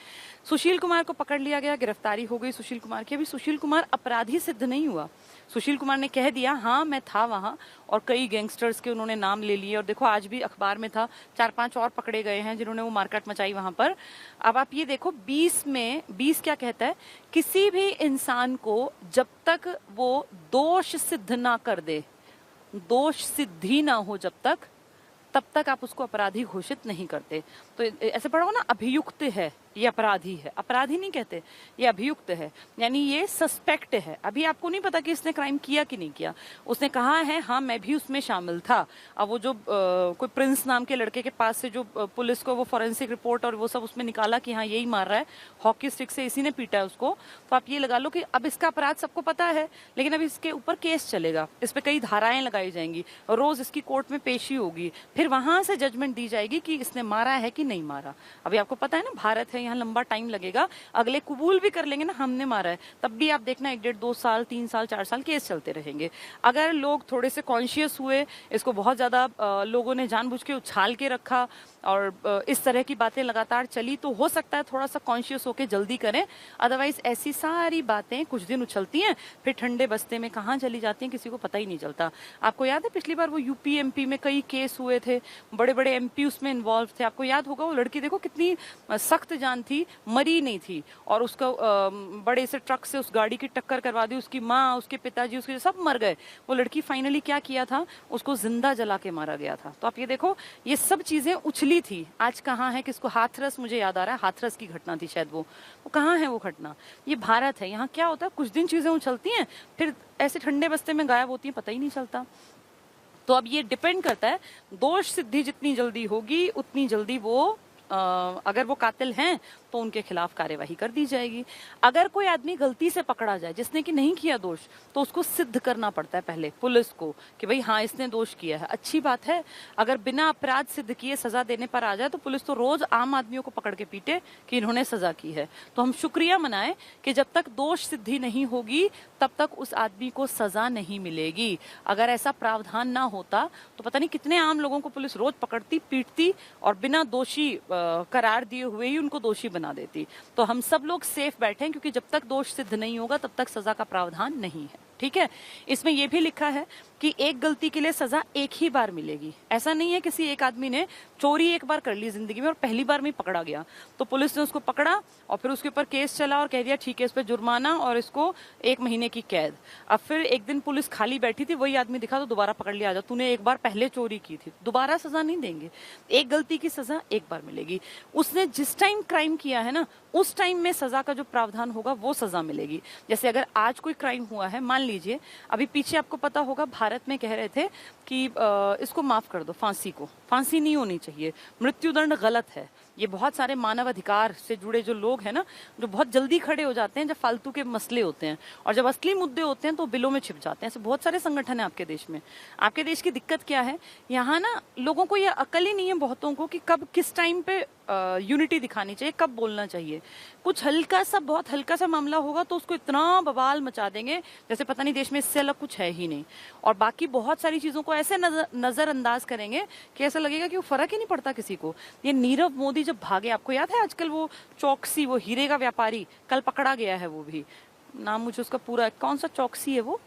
सुशील कुमार को पकड़ लिया गया, गिरफ्तारी हो गई सुशील कुमार की। अभी सुशील कुमार अपराधी सिद्ध नहीं हुआ। सुशील कुमार ने कह दिया हाँ मैं था वहां, और कई गैंगस्टर्स के उन्होंने नाम ले लिए, और देखो आज भी अखबार में था 4-5 और पकड़े गए हैं जिन्होंने वो मारकाट मचाई वहां पर। अब आप ये देखो 20 क्या कहता है, किसी भी इंसान को जब तक वो दोष सिद्ध ना कर दे, दोष सिद्धि ना हो जब तक, तब तक आप उसको अपराधी घोषित नहीं करते। तो ऐसे पढ़ो ना, अभियुक्त है, ये अपराधी है, अपराधी नहीं कहते, ये अभियुक्त है, यानी ये सस्पेक्ट है। अभी आपको नहीं पता कि इसने क्राइम किया कि नहीं किया। उसने कहा है हाँ मैं भी उसमें शामिल था। अब वो जो कोई प्रिंस नाम के लड़के के पास से जो पुलिस को वो फॉरेंसिक रिपोर्ट और वो सब उसमें निकाला कि हाँ यही मार रहा है, हॉकी स्टिक से इसी ने पीटा है उसको, तो आप ये लगा लो कि अब इसका अपराध सबको पता है, लेकिन अब इसके ऊपर केस चलेगा, इस पर कई धाराएं लगाई जाएंगी, रोज इसकी कोर्ट में पेशी होगी, फिर वहां से जजमेंट दी जाएगी कि इसने मारा है कि नहीं मारा। अभी आपको पता है ना भारत है, यहाँ लंबा टाइम लगेगा, अगले कबूल भी कर लेंगे ना हमने मारा है, तब भी आप देखना 1-1.5-2 साल 3 साल 4 साल केस चलते रहेंगे। अगर लोग थोड़े से कॉन्शियस हुए, इसको बहुत ज्यादा लोगों ने जानबूझ के उछाल के रखा और इस तरह की बातें लगातार चली, तो हो सकता है थोड़ा सा कॉन्शियस होकर जल्दी करें। अदरवाइज ऐसी सारी बातें कुछ दिन उछलती हैं, फिर ठंडे बस्ते में कहाँ चली जाती हैं किसी को पता ही नहीं चलता। आपको याद है पिछली बार वो यूपी एमपी में कई केस हुए थे, बड़े बड़े एमपी उसमें इन्वॉल्व थे। आपको याद होगा वो लड़की देखो कितनी सख्त जान थी, मरी नहीं थी, और उसको बड़े से ट्रक से उस गाड़ी की टक्कर करवा दी, उसकी माँ उसके पिताजी उसके सब मर गए। वो लड़की फाइनली क्या किया था, उसको जिंदा जला के मारा गया था। तो आप ये देखो ये सब चीजें उछली थी, आज कहाँ है। किसको, हाथरस, मुझे याद आ रहा है हाथरस की घटना थी शायद, वो कहाँ है वो घटना। ये भारत है, यहाँ क्या होता है कुछ दिन चीजें उछलती हैं, फिर ऐसे ठंडे बस्ते में गायब होती हैं, पता ही नहीं चलता। तो अब ये डिपेंड करता है, दोष सिद्धि जितनी जल्दी होगी उतनी जल्दी वो अगर वो कातिल हैं तो उनके खिलाफ कार्यवाही कर दी जाएगी। अगर कोई आदमी गलती से पकड़ा जाए जिसने कि नहीं किया दोष, तो उसको सिद्ध करना पड़ता है पहले पुलिस को कि भाई हाँ इसने दोष किया है। अच्छी बात है, अगर बिना अपराध सिद्ध किए सजा देने पर आ जाए तो पुलिस तो रोज आम आदमियों को पकड़ के पीटे कि इन्होंने सजा की है। तो हम शुक्रिया मनाएं कि जब तक दोष सिद्धि नहीं होगी तब तक उस आदमी को सजा नहीं मिलेगी। अगर ऐसा प्रावधान ना होता तो पता नहीं कितने आम लोगों को पुलिस रोज पकड़ती, पीटती और बिना दोषी करार दिए हुए ही उनको दोषी बना देती। तो हम सब लोग सेफ बैठे, क्योंकि जब तक दोष सिद्ध नहीं होगा तब तक सजा का प्रावधान नहीं है। ठीक है, इसमें यह भी लिखा है कि एक गलती के लिए सजा एक ही बार मिलेगी। ऐसा नहीं है किसी एक आदमी ने चोरी एक बार कर ली जिंदगी में और पहली बार में पकड़ा गया तो पुलिस ने उसको पकड़ा और फिर उसके ऊपर केस चला और कह दिया ठीक है इस पे जुर्माना और इसको 1 महीने की कैद। अब फिर एक दिन पुलिस खाली बैठी थी, वही आदमी दिखा तो दोबारा पकड़ लिया, आजा तूने एक बार पहले चोरी की थी, दोबारा सजा नहीं देंगे। एक गलती की सजा एक बार मिलेगी। उसने जिस टाइम क्राइम किया है ना उस टाइम में सजा का जो प्रावधान होगा वो सजा मिलेगी। जैसे अगर आज कोई क्राइम हुआ है, मान लीजिए अभी पीछे आपको पता होगा भारत में कह रहे थे कि इसको माफ कर दो, फांसी को, फांसी नहीं होनी चाहिए, मृत्युदंड गलत है। ये बहुत सारे मानव अधिकार से जुड़े जो लोग हैं ना, जो बहुत जल्दी खड़े हो जाते हैं जब फालतू के मसले होते हैं, और जब असली मुद्दे होते हैं तो बिलों में छिप जाते हैं। ऐसे बहुत सारे संगठन है आपके देश में। आपके देश की दिक्कत क्या है, यहाँ ना लोगों को ये अकल ही नहीं है बहुतों को कि कब किस टाइम पे यूनिटी दिखानी चाहिए, कब बोलना चाहिए। कुछ हल्का सा, बहुत हल्का सा मामला होगा तो उसको इतना बवाल मचा देंगे जैसे पता नहीं देश में इससे अलग कुछ है ही नहीं, और बाकी बहुत सारी चीजों को ऐसे नजरअंदाज करेंगे कि ऐसा लगेगा कि वो फर्क ही नहीं पड़ता किसी को। ये नीरव मोदी जब भागे, आपको याद है आजकल वो चौकसी, वो हीरे का व्यापारी कल पकड़ा गया है, वो भी नाम मुझे उसका पूरा, कौन सा चौकसी है वो,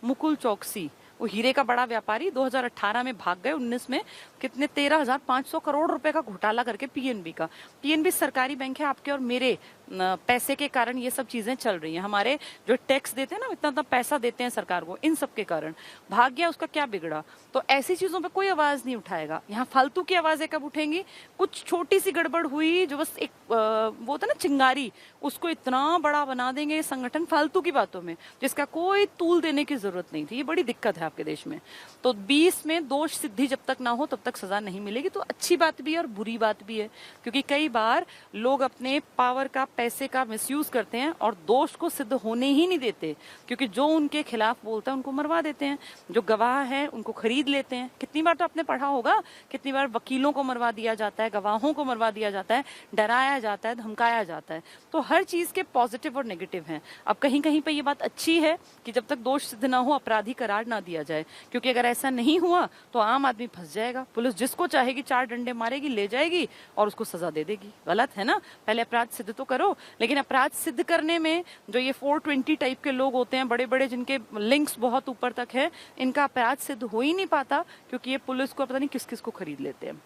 मुकुल चौकसी, वो हीरे का बड़ा व्यापारी 2018 में भाग गए, 19 में कितने 13,500 करोड़ रुपए का घोटाला करके। पीएनबी का, पीएनबी सरकारी बैंक है, आपके और मेरे पैसे के कारण ये सब चीजें चल रही हैं। हमारे जो टैक्स देते हैं ना, इतना इतना पैसा देते हैं सरकार को, इन सब के कारण भाग गया। उसका क्या बिगड़ा? तो ऐसी चीजों पे कोई आवाज नहीं उठाएगा। यहाँ फालतू की आवाजें कब उठेंगी? कुछ छोटी सी गड़बड़ हुई जो बस एक वो होता ना चिंगारी, उसको इतना बड़ा बना देंगे ये संगठन फालतू की बातों में, जिसका कोई तूल देने की जरूरत नहीं थी। ये बड़ी दिक्कत है आपके देश में। तो 20 में दोष सिद्धि जब तक ना हो तब तक सजा नहीं मिलेगी। तो अच्छी बात भी है और बुरी बात भी है, क्योंकि कई बार लोग अपने पावर का, पैसे का मिसयूज करते हैं और दोष को सिद्ध होने ही नहीं देते, क्योंकि जो उनके खिलाफ बोलता है उनको मरवा देते हैं, जो गवाह है उनको खरीद लेते हैं। कितनी बार तो आपने पढ़ा होगा, कितनी बार वकीलों को मरवा दिया जाता है, गवाहों को मरवा दिया जाता है, डराया जाता है, धमकाया जाता है। तो हर चीज के पॉजिटिव और नेगेटिव हैं। अब कहीं कहीं पे ये बात अच्छी है कि जब तक दोष सिद्ध ना हो अपराधी करार ना दिया जाए, क्योंकि अगर ऐसा नहीं हुआ तो आम आदमी फंस जाएगा। पुलिस जिसको चाहेगी 4 डंडे मारेगी, ले जाएगी और उसको सजा दे देगी। गलत है ना? पहले अपराध सिद्ध तो करो। लेकिन अपराध सिद्ध करने में जो ये 420 टाइप के लोग होते हैं, बड़े बड़े, जिनके लिंक्स बहुत ऊपर तक है, इनका अपराध सिद्ध हो ही नहीं पाता, क्योंकि ये पुलिस को पता नहीं किस किस को खरीद लेते हैं।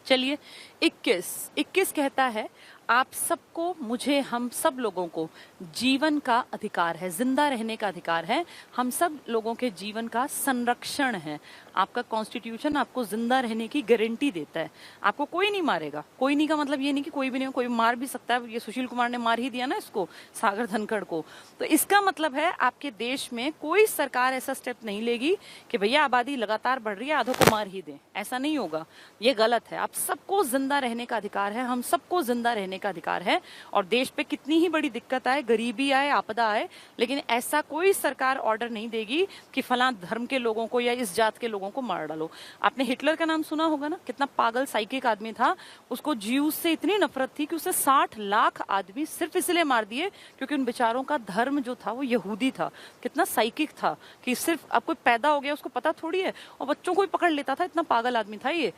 चलिए 21 कहता है, आप सबको, मुझे, हम सब लोगों को जीवन का अधिकार है, जिंदा रहने का अधिकार है। हम सब लोगों के जीवन का संरक्षण है। आपका कॉन्स्टिट्यूशन आपको जिंदा रहने की गारंटी देता है। आपको कोई नहीं मारेगा। कोई नहीं का मतलब ये नहीं कि कोई भी नहीं, कोई मार भी सकता है। ये सुशील कुमार ने मार ही दिया ना इसको, सागर धनखड़ को। तो इसका मतलब है आपके देश में कोई सरकार ऐसा स्टेप नहीं लेगी कि भैया आबादी लगातार बढ़ रही है, आधों को मार ही दें। ऐसा नहीं होगा, ये गलत है। आप सबको जिंदा रहने का अधिकार है, हम सबको जिंदा रहने का अधिकार है। और देश पे कितनी ही बड़ी दिक्कत आए, गरीबी आए, आपदा आए, लेकिन ऐसा कोई सरकार ऑर्डर नहीं देगी कि फलां धर्म के लोगों को या इस जात के लोगों को मार डालो। आपने हिटलर का नाम सुना होगा ना, कितना पागल साइकिक आदमी था। उसको ज्यूज से इतनी नफरत थी कि उसे 60 लाख आदमी सिर्फ इसलिए मार दिए क्योंकि उन बेचारों का धर्म जो था वो यहूदी था। कितना साइकिक था कि सिर्फ अब कोई पैदा हो गया उसको पता थोड़ी है, और बच्चों को ही पकड़ लेता था। इतना पागल आदमी था ये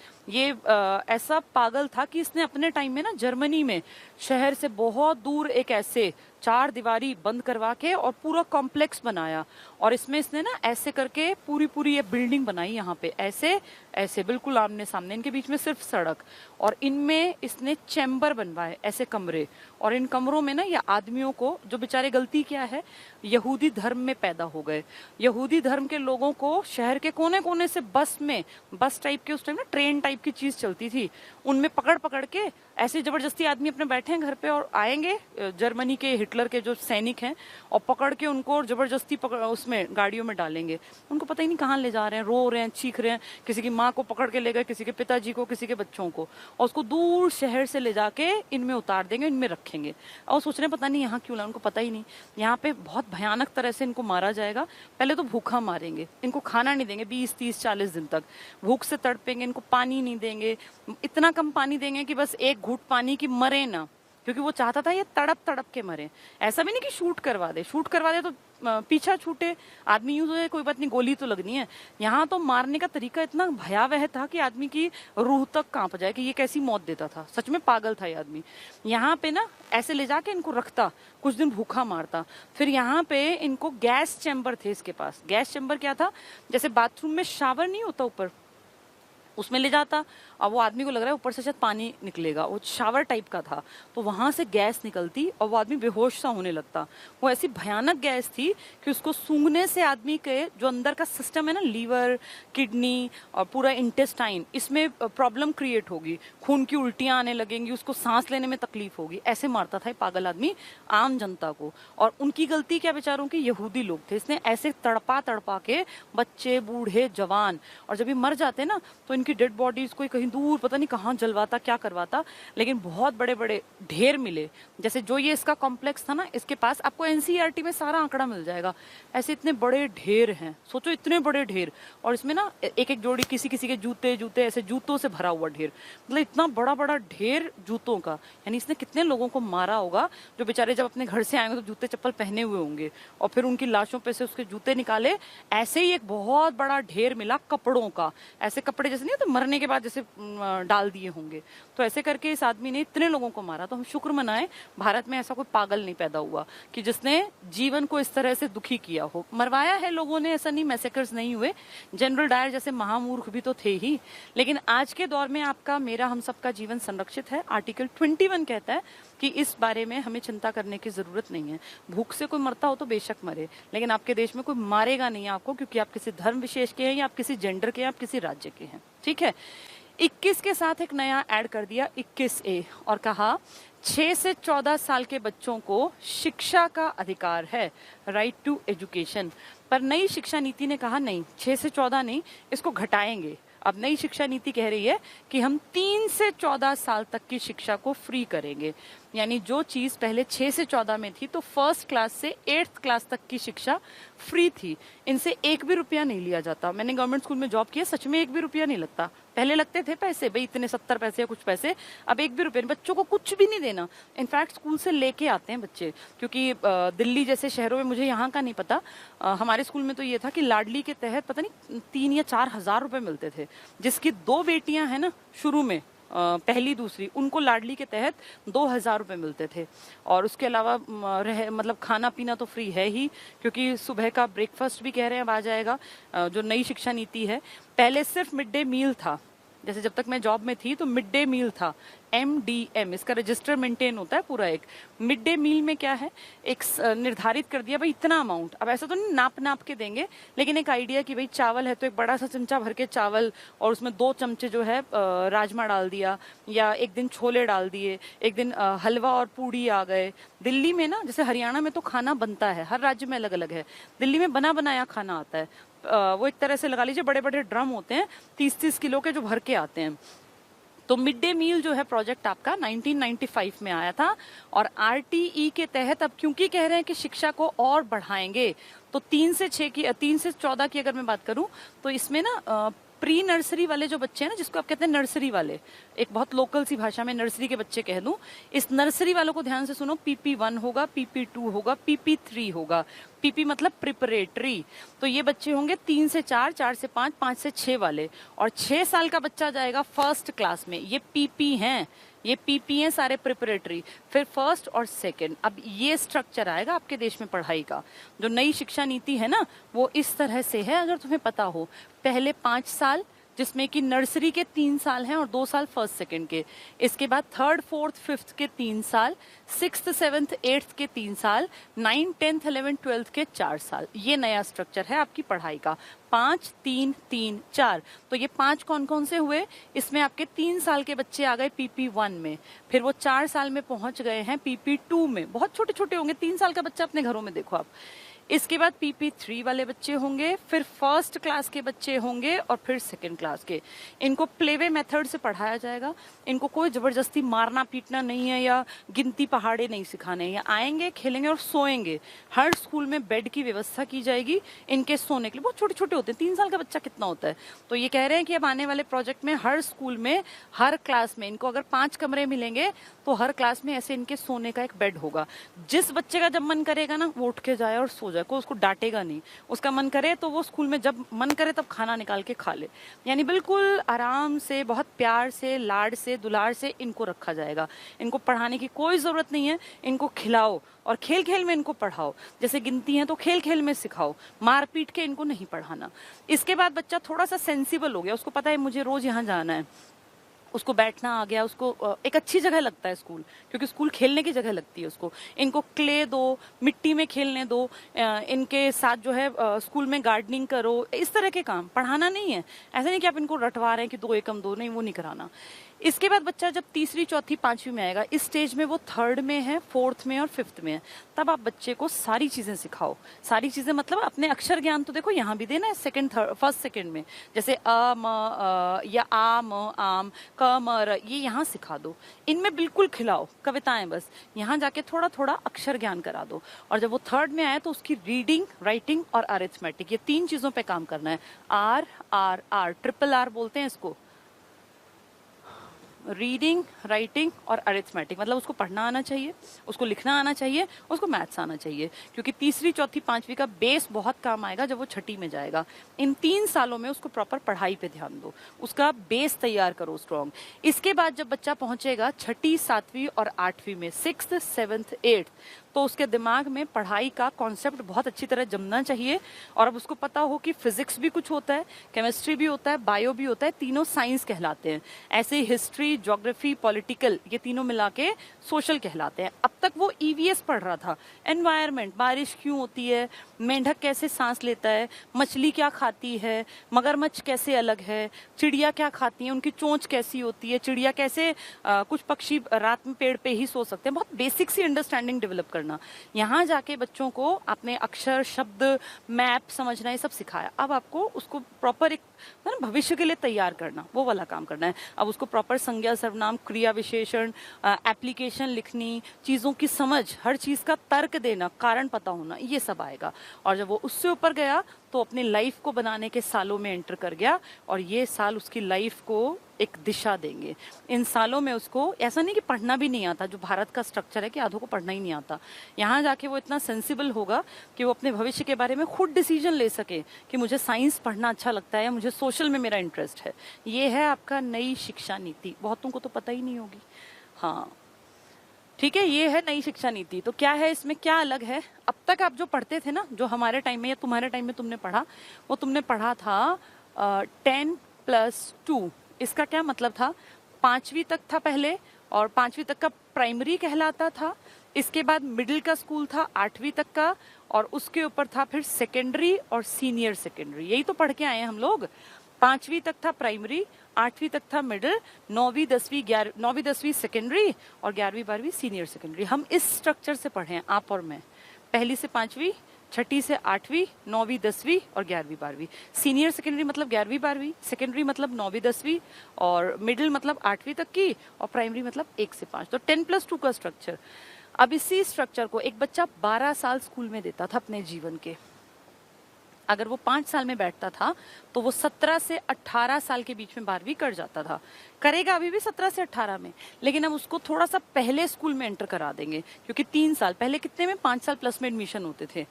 ऐसा पागल था कि इसने अपने टाइम में ना जर्मनी में शहर से बहुत दूर एक ऐसे 4 दीवारी बंद करवा के और पूरा कॉम्प्लेक्स बनाया। और इसमें इसने ना ऐसे करके पूरी ये बिल्डिंग बनाई, यहाँ पे ऐसे ऐसे बिल्कुल आमने सामने, इनके बीच में सिर्फ सड़क, और इनमें इसने चैम्बर बनवाए, ऐसे कमरे। और इन कमरों में ना ये आदमियों को, जो बेचारे, गलती क्या है, यहूदी धर्म में पैदा हो गए। यहूदी धर्म के लोगों को शहर के कोने कोने से बस में, बस टाइप के उस टाइम ना ट्रेन टाइप की चीज चलती थी, उनमें पकड़ पकड़ के ऐसे जबरदस्ती आदमी अपने बैठे हैं घर पे और आएंगे जर्मनी के हिटलर के जो सैनिक हैं, और पकड़ के उनको जबरदस्ती उसमें गाड़ियों में डालेंगे। उनको पता ही नहीं कहाँ ले जा रहे हैं, रो रहे हैं, चीख रहे हैं। किसी की माँ को पकड़ के ले गए, किसी के पिताजी को, किसी के बच्चों को, और उसको दूर शहर से ले जाके इनमें उतार देंगे, इनमें रखेंगे। और सोच रहे हैं पता नहीं यहाँ क्यों लाए, उनको पता ही नहीं यहाँ पे बहुत भयानक तरह से इनको मारा जाएगा। पहले तो भूखा मारेंगे, इनको खाना नहीं देंगे 20, 30, 40 दिन तक, भूख से तड़पेंगे, इनको पानी नहीं देंगे, इतना कम पानी देंगे कि बस एक घूंट पानी की मरे ना, क्योंकि वो चाहता था ये तड़प तड़प के मरे। ऐसा भी नहीं कि शूट करवा दे तो पीछा छूटे, आदमी यूं है, कोई बात नहीं, गोली तो लगनी है। यहाँ तो मारने का तरीका इतना भयावह था कि आदमी की रूह तक कांप जाए कि ये कैसी मौत देता था। सच में पागल था ये आदमी। यहाँ पे ना ऐसे ले जाके इनको रखता, कुछ दिन भूखा मारता, फिर यहाँ पे इनको गैस चैम्बर थे इसके पास। गैस चैम्बर क्या था, जैसे बाथरूम में शावर नहीं होता ऊपर, उसमें ले जाता, और वो आदमी को लग रहा है ऊपर से शायद पानी निकलेगा, वो शावर टाइप का था, तो वहां से गैस निकलती और वो आदमी बेहोश सा होने लगता। वो ऐसी भयानक गैस थी कि उसको सूंघने से आदमी के जो अंदर का सिस्टम है ना, लीवर, किडनी और पूरा इंटेस्टाइन, इसमें प्रॉब्लम क्रिएट होगी, खून की उल्टियां आने लगेंगी, उसको सांस लेने में तकलीफ होगी। ऐसे मारता था पागल आदमी आम जनता को। और उनकी गलती क्या, बेचारों की, यहूदी लोग थे। इसने ऐसे तड़पा तड़पा के बच्चे, बूढ़े, जवान, और जब ये मर जाते ना तो इनकी डेड बॉडीज को कहीं दूर पता नहीं कहाँ जलवाता, क्या करवाता, लेकिन बहुत बड़े बड़े ढेर मिले। जैसे जो ये इसका कॉम्प्लेक्स था ना, इसके पास आपको एनसीईआरटी में सारा आंकड़ा मिल जाएगा। ऐसे इतने बड़े ढेर हैं, सोचो इतने बड़े ढेर, और इसमें ना एक एक जोड़ी किसी किसी के जूते जूते ऐसे जूतों से भरा हुआ ढेर, मतलब इतना बड़ा बड़ा ढेर जूतों का। यानी इसने कितने लोगों को मारा होगा जो बेचारे जब अपने घर से आएंगे तो जूते चप्पल पहने हुए होंगे, और फिर उनकी लाशों पे से उसके जूते निकाले। ऐसे ही एक बहुत बड़ा ढेर मिला कपड़ों का, ऐसे कपड़े जैसे नहीं तो मरने के बाद जैसे डाल दिए होंगे, तो ऐसे करके इस आदमी ने इतने लोगों को मारा। तो हम शुक्र मनाएं भारत में ऐसा कोई पागल नहीं पैदा हुआ कि जिसने जीवन को इस तरह से दुखी किया हो। मरवाया है लोगों ने, ऐसा नहीं, मैसेकर्स नहीं हुए। जनरल डायर जैसे महामूर्ख भी तो थे ही। लेकिन आज के दौर में आपका, मेरा, हम सबका जीवन संरक्षित है। आर्टिकल 21 कहता है कि इस बारे में हमें चिंता करने की जरूरत नहीं है। भूख से कोई मरता हो तो बेशक मरे, लेकिन आपके देश में कोई मारेगा नहीं आपको, क्योंकि आप किसी धर्म विशेष के हैं, या आप किसी जेंडर के हैं, आप किसी राज्य के हैं। ठीक है। 21 के साथ एक नया ऐड कर दिया, 21A, और कहा 6 से 14 साल के बच्चों को शिक्षा का अधिकार है, राइट टू एजुकेशन। पर नई शिक्षा नीति ने कहा नहीं, 6 से 14 नहीं, इसको घटाएंगे। अब नई शिक्षा नीति कह रही है कि हम 3 से 14 साल तक की शिक्षा को फ्री करेंगे। यानी जो चीज पहले 6 से 14 में थी, तो फर्स्ट क्लास से 8th क्लास तक की शिक्षा फ्री थी। इनसे एक भी रुपया नहीं लिया जाता। मैंने गवर्नमेंट स्कूल में जॉब किया, सच में एक भी रुपया नहीं लगता। पहले लगते थे पैसे, भाई इतने 70 पैसे या कुछ पैसे, अब एक भी रुपया नहीं। बच्चों को कुछ भी नहीं देना। इनफैक्ट स्कूल से लेके आते हैं बच्चे, क्योंकि दिल्ली जैसे शहरों में, मुझे यहाँ का नहीं पता, हमारे स्कूल में तो ये था कि लाडली के तहत पता नहीं 3 या 4 हजार रुपए मिलते थे। जिसकी 2 बेटियां हैं ना शुरू में, पहली दूसरी, उनको लाडली के तहत 2000 रुपए मिलते थे। और उसके अलावा मतलब खाना पीना तो फ्री है ही, क्योंकि सुबह का ब्रेकफास्ट भी कह रहे हैं अब आ जाएगा। जो नई शिक्षा नीति है, पहले सिर्फ मिड डे मील था, जैसे जब तक मैं जॉब में थी तो मिड डे मील था, MDM, इसका रजिस्टर मेंटेन होता है पूरा। एक मिड डे मील में क्या है, एक निर्धारित कर दिया भाई इतना अमाउंट, अब ऐसा तो नहीं नाप नाप के देंगे, लेकिन एक आइडिया कि भाई चावल है तो एक बड़ा सा चमचा भर के चावल और उसमें 2 चमचे जो है राजमा डाल दिया, या एक दिन छोले डाल दिए, एक दिन हलवा और पूड़ी आ गए। दिल्ली में ना, जैसे हरियाणा में तो खाना बनता है, हर राज्य में अलग अलग है, दिल्ली में बना बनाया खाना आता है। वो एक तरह से लगा लीजिए बड़े बड़े ड्रम होते हैं 30-30 किलो के जो भर के आते हैं। तो मिड डे मील जो है प्रोजेक्ट आपका 1995 में आया था, और RTE के तहत अब क्योंकि कह रहे हैं कि शिक्षा को और बढ़ाएंगे, तो 3 से 14 की अगर मैं बात करूं तो इसमें ना प्री नर्सरी वाले जो बच्चे हैं ना, जिसको आप कहते हैं नर्सरी वाले, एक बहुत लोकल सी भाषा में नर्सरी के बच्चे कह दूं, इस नर्सरी वालों को ध्यान से सुनो, PP1 होगा, PP2 होगा, PP3 होगा। PP मतलब प्रिपरेटरी, तो ये बच्चे होंगे 3 से 4, 4 से 5, 5 से 6 वाले, और 6 साल का बच्चा जाएगा फर्स्ट क्लास में। ये PP हैं, ये PP हैं सारे प्रिपरेटरी, फिर फर्स्ट और सेकंड। अब ये स्ट्रक्चर आएगा आपके देश में पढ़ाई का। जो नई शिक्षा नीति है ना, वो इस तरह से है, अगर तुम्हें पता हो। पहले 5 साल, जिसमें कि नर्सरी के 3 साल हैं और 2 साल फर्स्ट सेकंड के। इसके बाद 3rd 4th 5th के 3 साल, 6th 7th 8th के 3 साल, 9th 10th 11th 12th के 4 साल। ये नया स्ट्रक्चर है आपकी पढ़ाई का, 5 3 3 4। तो ये 5 कौन कौन से हुए, इसमें आपके 3 साल के बच्चे आ गए PP1 में, फिर वो 4 साल में पहुंच गए हैं PP2 में, बहुत छोटे छोटे होंगे, 3 साल का बच्चा अपने घरों में देखो आप। इसके बाद PP3 वाले बच्चे होंगे, फिर फर्स्ट क्लास के बच्चे होंगे, और फिर सेकंड क्लास के। इनको प्लेवे मेथड से पढ़ाया जाएगा, इनको कोई जबरदस्ती मारना पीटना नहीं है, या गिनती पहाड़े नहीं सिखाने हैं। आएंगे, खेलेंगे और सोएंगे। हर स्कूल में बेड की व्यवस्था की जाएगी इनके सोने के लिए। बहुत छोटे छोटे होते हैं, 3 साल का बच्चा कितना होता है। तो ये कह रहे हैं कि अब आने वाले प्रोजेक्ट में हर स्कूल में, हर क्लास में इनको अगर 5 कमरे मिलेंगे, तो हर क्लास में ऐसे इनके सोने का एक बेड होगा। जिस बच्चे का जब मन करेगा ना, वो उठ के जाए और सो जाए, को उसको डांटेगा नहीं। उसका मन करे तो वो स्कूल में जब मन करे तब खाना निकाल के खा ले। यानी बिल्कुल आराम से, बहुत प्यार से, लाड से, दुलार से इनको रखा जाएगा। इनको पढ़ाने की कोई जरूरत नहीं है, इनको खिलाओ और खेल खेल में इनको पढ़ाओ। जैसे गिनती है तो खेल खेल में सिखाओ, मार पीट के इनको नहीं पढ़ाना। इसके बाद बच्चा थोड़ा सा सेंसिबल हो गया, उसको पता है मुझे रोज यहाँ जाना है, उसको बैठना आ गया, उसको एक अच्छी जगह लगता है स्कूल, क्योंकि स्कूल खेलने की जगह लगती है उसको। इनको क्ले दो, मिट्टी में खेलने दो, इनके साथ जो है स्कूल में गार्डनिंग करो, इस तरह के काम। पढ़ाना नहीं है, ऐसा नहीं कि आप इनको रटवा रहे हैं कि 2 एकम 2, नहीं, वो नहीं कराना। इसके बाद बच्चा जब तीसरी चौथी पांचवी में आएगा, इस स्टेज में वो 3rd में है, 4th में और 5th में है, तब आप बच्चे को सारी चीजें सिखाओ। सारी चीजें मतलब अपने अक्षर ज्ञान तो देखो यहाँ भी देना है, फर्स्ट सेकंड में, जैसे अ म या आ म आम, क म र, ये यहाँ सिखा दो। इनमें बिल्कुल खिलाओ, कविताएं बस, यहाँ जाके थोड़ा थोड़ा अक्षर ज्ञान करा दो। और जब वो 3rd में आए तो उसकी रीडिंग, राइटिंग और अरिथमेटिक, ये 3 चीजों पे काम करना है। R R R, triple R बोलते हैं इसको, रीडिंग, राइटिंग और अरिथमेटिक। मतलब उसको पढ़ना आना चाहिए, उसको लिखना आना चाहिए, उसको मैथ्स आना चाहिए, क्योंकि तीसरी चौथी पांचवी का बेस बहुत काम आएगा जब वो छठी में जाएगा। इन 3 सालों में उसको प्रॉपर पढ़ाई पे ध्यान दो, उसका बेस तैयार करो स्ट्रॉन्ग। इसके बाद जब बच्चा पहुंचेगा छठी, 7वीं और 8वीं में, 6th 7th 8th, तो उसके दिमाग में पढ़ाई का कॉन्सेप्ट बहुत अच्छी तरह जमना चाहिए। और अब उसको पता हो कि फिजिक्स भी कुछ होता है, केमिस्ट्री भी होता है, बायो भी होता है, तीनों साइंस कहलाते हैं। ऐसे हिस्ट्री, ज्योग्राफी, पॉलिटिकल, ये तीनों मिला के सोशल कहलाते हैं। अब तक वो EVS पढ़ रहा था, एनवायरमेंट, बारिश क्यों होती है, मेंढक कैसे सांस लेता है, मछली क्या खाती है, मगरमच्छ कैसे अलग है, चिड़िया क्या खाती है, उनकी चोंच कैसी होती है, चिड़िया कैसे, कुछ पक्षी रात में पेड़ पे ही सो सकते हैं। बहुत बेसिक सी अंडरस्टैंडिंग डेवलप करना। यहाँ जाके बच्चों को अपने अक्षर, शब्द, मैप समझना, ये सब सिखाया। अब आपको उसको प्रॉपर एक भविष्य के लिए तैयार करना, वो वाला काम करना है। अब उसको प्रॉपर संज्ञा, सर्वनाम, क्रिया विशेषण, एप्लीकेशन लिखनी, चीजों की समझ, हर चीज का तर्क देना, कारण पता होना, ये सब आएगा। और जब वो उससे ऊपर गया तो अपनी लाइफ को बनाने के सालों में एंटर कर गया, और ये साल उसकी लाइफ को एक दिशा देंगे। इन सालों में उसको ऐसा नहीं कि पढ़ना भी नहीं आता, जो भारत का स्ट्रक्चर है कि आधों को पढ़ना ही नहीं आता। यहाँ जाके वो इतना सेंसिबल होगा कि वो अपने भविष्य के बारे में खुद डिसीजन ले सके कि मुझे साइंस पढ़ना अच्छा लगता है या मुझे सोशल में मेरा इंटरेस्ट है। ये है आपका नई शिक्षा नीति। बहुतों को तो पता ही नहीं होगी। हाँ ठीक है, ये है नई शिक्षा नीति। तो क्या है इसमें, क्या अलग है? अब तक आप जो पढ़ते थे ना, जो हमारे टाइम में या तुम्हारे टाइम में तुमने पढ़ा, वो तुमने पढ़ा था 10+2, इसका क्या मतलब था, 5वीं तक था पहले, और 5वीं तक का प्राइमरी कहलाता था। इसके बाद मिडिल का स्कूल था 8वीं तक का, और उसके ऊपर था फिर सेकेंडरी और सीनियर सेकेंडरी। यही तो पढ़ के आए हैं हम लोग। 5वीं तक था प्राइमरी, 8वीं तक था मिडिल, 9वीं 10वीं सेकेंडरी, और 11वीं 12वीं सीनियर सेकेंडरी। हम इस स्ट्रक्चर से पढ़े हैं, आप और मैं। पहली से 5वीं, छठी से 8वीं, 9वीं 10वीं और 11वीं 12वीं। सीनियर सेकेंडरी मतलब 11वीं 12वीं, सेकेंडरी मतलब 9वीं 10वीं, और मिडिल मतलब 8वीं तक की, और प्राइमरी मतलब 1 से 5। तो 10+2 का स्ट्रक्चर। अब इसी स्ट्रक्चर को एक बच्चा 12 साल स्कूल में देता था अपने जीवन के। अगर वो 5 साल में बैठता था तो वो 17 से 18 साल के बीच में 12वीं कर जाता था। करेगा अभी भी 17 से 18 में, लेकिन हम उसको थोड़ा सा पहले स्कूल में एंटर करा देंगे, क्योंकि 3 साल पहले कितने में, 5 साल प्लस में एडमिशन होते थे।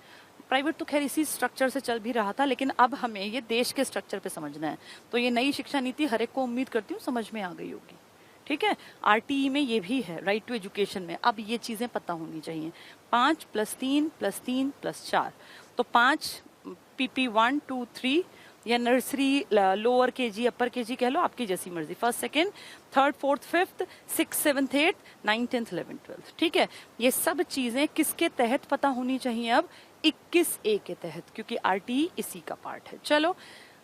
प्राइवेट तो खैर इसी स्ट्रक्चर से चल भी रहा था, लेकिन अब हमें ये देश के स्ट्रक्चर पे समझना है। तो ये नई शिक्षा नीति हर एक को उम्मीद करती हूँ समझ में आ गई होगी। ठीक है, RTE में ये भी है, राइट टू एजुकेशन में। अब ये चीजें पता होनी चाहिए। 5 + 3 + 3 + 4, तो 5 PP 1 2 3, या नर्सरी, लोअर KG, अपर KG कह लो, आपकी जैसी मर्जी। 1st 2nd 3rd 4th 5th 6th 7th 8th 9th 10th 11th 12th। ठीक है, ये सब चीजें किसके तहत पता होनी चाहिए अब, 21A के तहत, क्योंकि RTE इसी का पार्ट है। चलो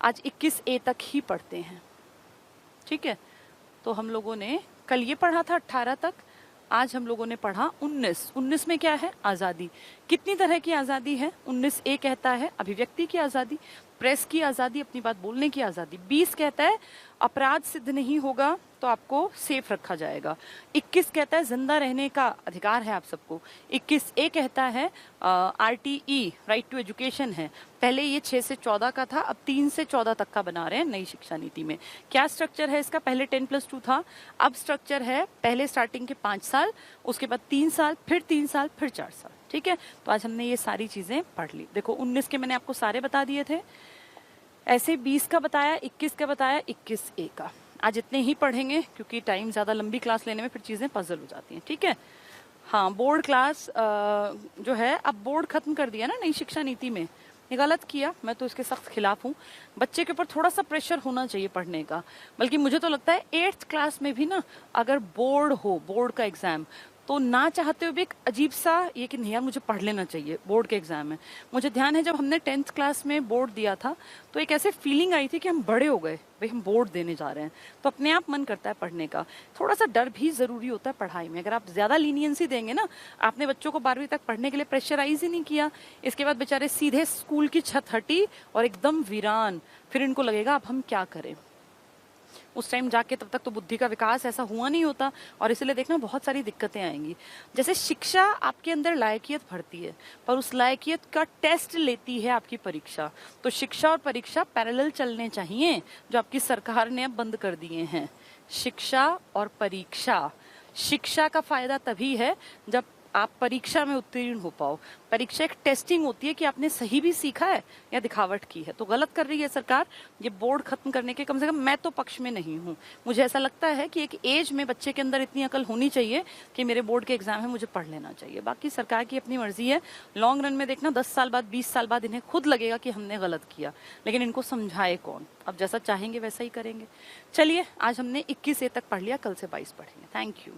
आज 21A तक ही पढ़ते हैं। ठीक है, तो हम लोगों ने कल ये पढ़ा था 18 तक, आज हम लोगों ने पढ़ा 19 में क्या है, आजादी। कितनी तरह की आजादी है, 19A कहता है अभिव्यक्ति की आजादी, प्रेस की आजादी, अपनी बात बोलने की आजादी। 20 कहता है अपराध सिद्ध नहीं होगा तो आपको सेफ रखा जाएगा। 21 कहता है जिंदा रहने का अधिकार है आप सबको। 21A कहता है RTE, राइट टू एजुकेशन है। पहले ये 6 से 14 का था, अब 3 से 14 तक का बना रहे हैं नई शिक्षा नीति में। क्या स्ट्रक्चर है इसका, पहले 10+2 था, अब स्ट्रक्चर है पहले स्टार्टिंग के 5 साल, उसके बाद 3 साल, फिर 3 साल, फिर 4 साल। ठीक है, तो आज हमने ये सारी चीजें पढ़ ली। देखो 19 के मैंने आपको सारे बता दिए थे, ऐसे 20 का बताया, 21 का बताया, 21A का। आज इतने ही पढ़ेंगे क्योंकि टाइम ज्यादा लंबी क्लास लेने में फिर चीजें पजल हो जाती हैं। ठीक है, हाँ, बोर्ड क्लास जो है, अब बोर्ड खत्म कर दिया ना नई शिक्षा नीति में, ये गलत किया, मैं तो इसके सख्त खिलाफ हूँ। बच्चे के ऊपर थोड़ा सा प्रेशर होना चाहिए पढ़ने का, बल्कि मुझे तो लगता है 8th क्लास में भी ना अगर बोर्ड हो, बोर्ड का एग्जाम, तो ना चाहते हुए भी एक अजीब सा ये कि नहीं यार मुझे पढ़ लेना चाहिए, बोर्ड के एग्जाम है। मुझे ध्यान है जब हमने 10th क्लास में बोर्ड दिया था तो एक ऐसे फीलिंग आई थी कि हम बड़े हो गए, भाई हम बोर्ड देने जा रहे हैं, तो अपने आप मन करता है पढ़ने का। थोड़ा सा डर भी जरूरी होता है पढ़ाई में। अगर आप ज्यादा लीनियंसी देंगे ना, आपने बच्चों को 12वीं तक पढ़ने के लिए प्रेशराइज ही नहीं किया, इसके बाद बेचारे सीधे स्कूल की छत हटी और एकदम वीरान, फिर इनको लगेगा अब हम क्या करें। उस टाइम जाके तब तक तो बुद्धि का विकास ऐसा हुआ नहीं होता, और इसलिए देखना बहुत सारी दिक्कतें आएंगी। जैसे शिक्षा आपके अंदर लायकियत भरती है, पर उस लायकियत का टेस्ट लेती है आपकी परीक्षा। तो शिक्षा और परीक्षा पैरेलल चलने चाहिए, जो आपकी सरकार ने अब बंद कर दिए हैं। शिक्षा और परीक्षा, शिक्षा का फायदा तभी है जब आप परीक्षा में उत्तीर्ण हो पाओ। परीक्षा एक टेस्टिंग होती है कि आपने सही भी सीखा है या दिखावट की है। तो गलत कर रही है सरकार ये बोर्ड खत्म करने के। कम से कम मैं तो पक्ष में नहीं हूँ। मुझे ऐसा लगता है कि एक एज में बच्चे के अंदर इतनी अकल होनी चाहिए कि मेरे बोर्ड के एग्जाम है, मुझे पढ़ लेना चाहिए। बाकी सरकार की अपनी मर्जी है। लॉन्ग रन में देखना 10 साल बाद 20 साल बाद इन्हें खुद लगेगा कि हमने गलत किया, लेकिन इनको समझाए कौन। अब जैसा चाहेंगे वैसा ही करेंगे। चलिए आज हमने 21A तक पढ़ लिया, कल से 22 पढ़ेंगे। Thank you.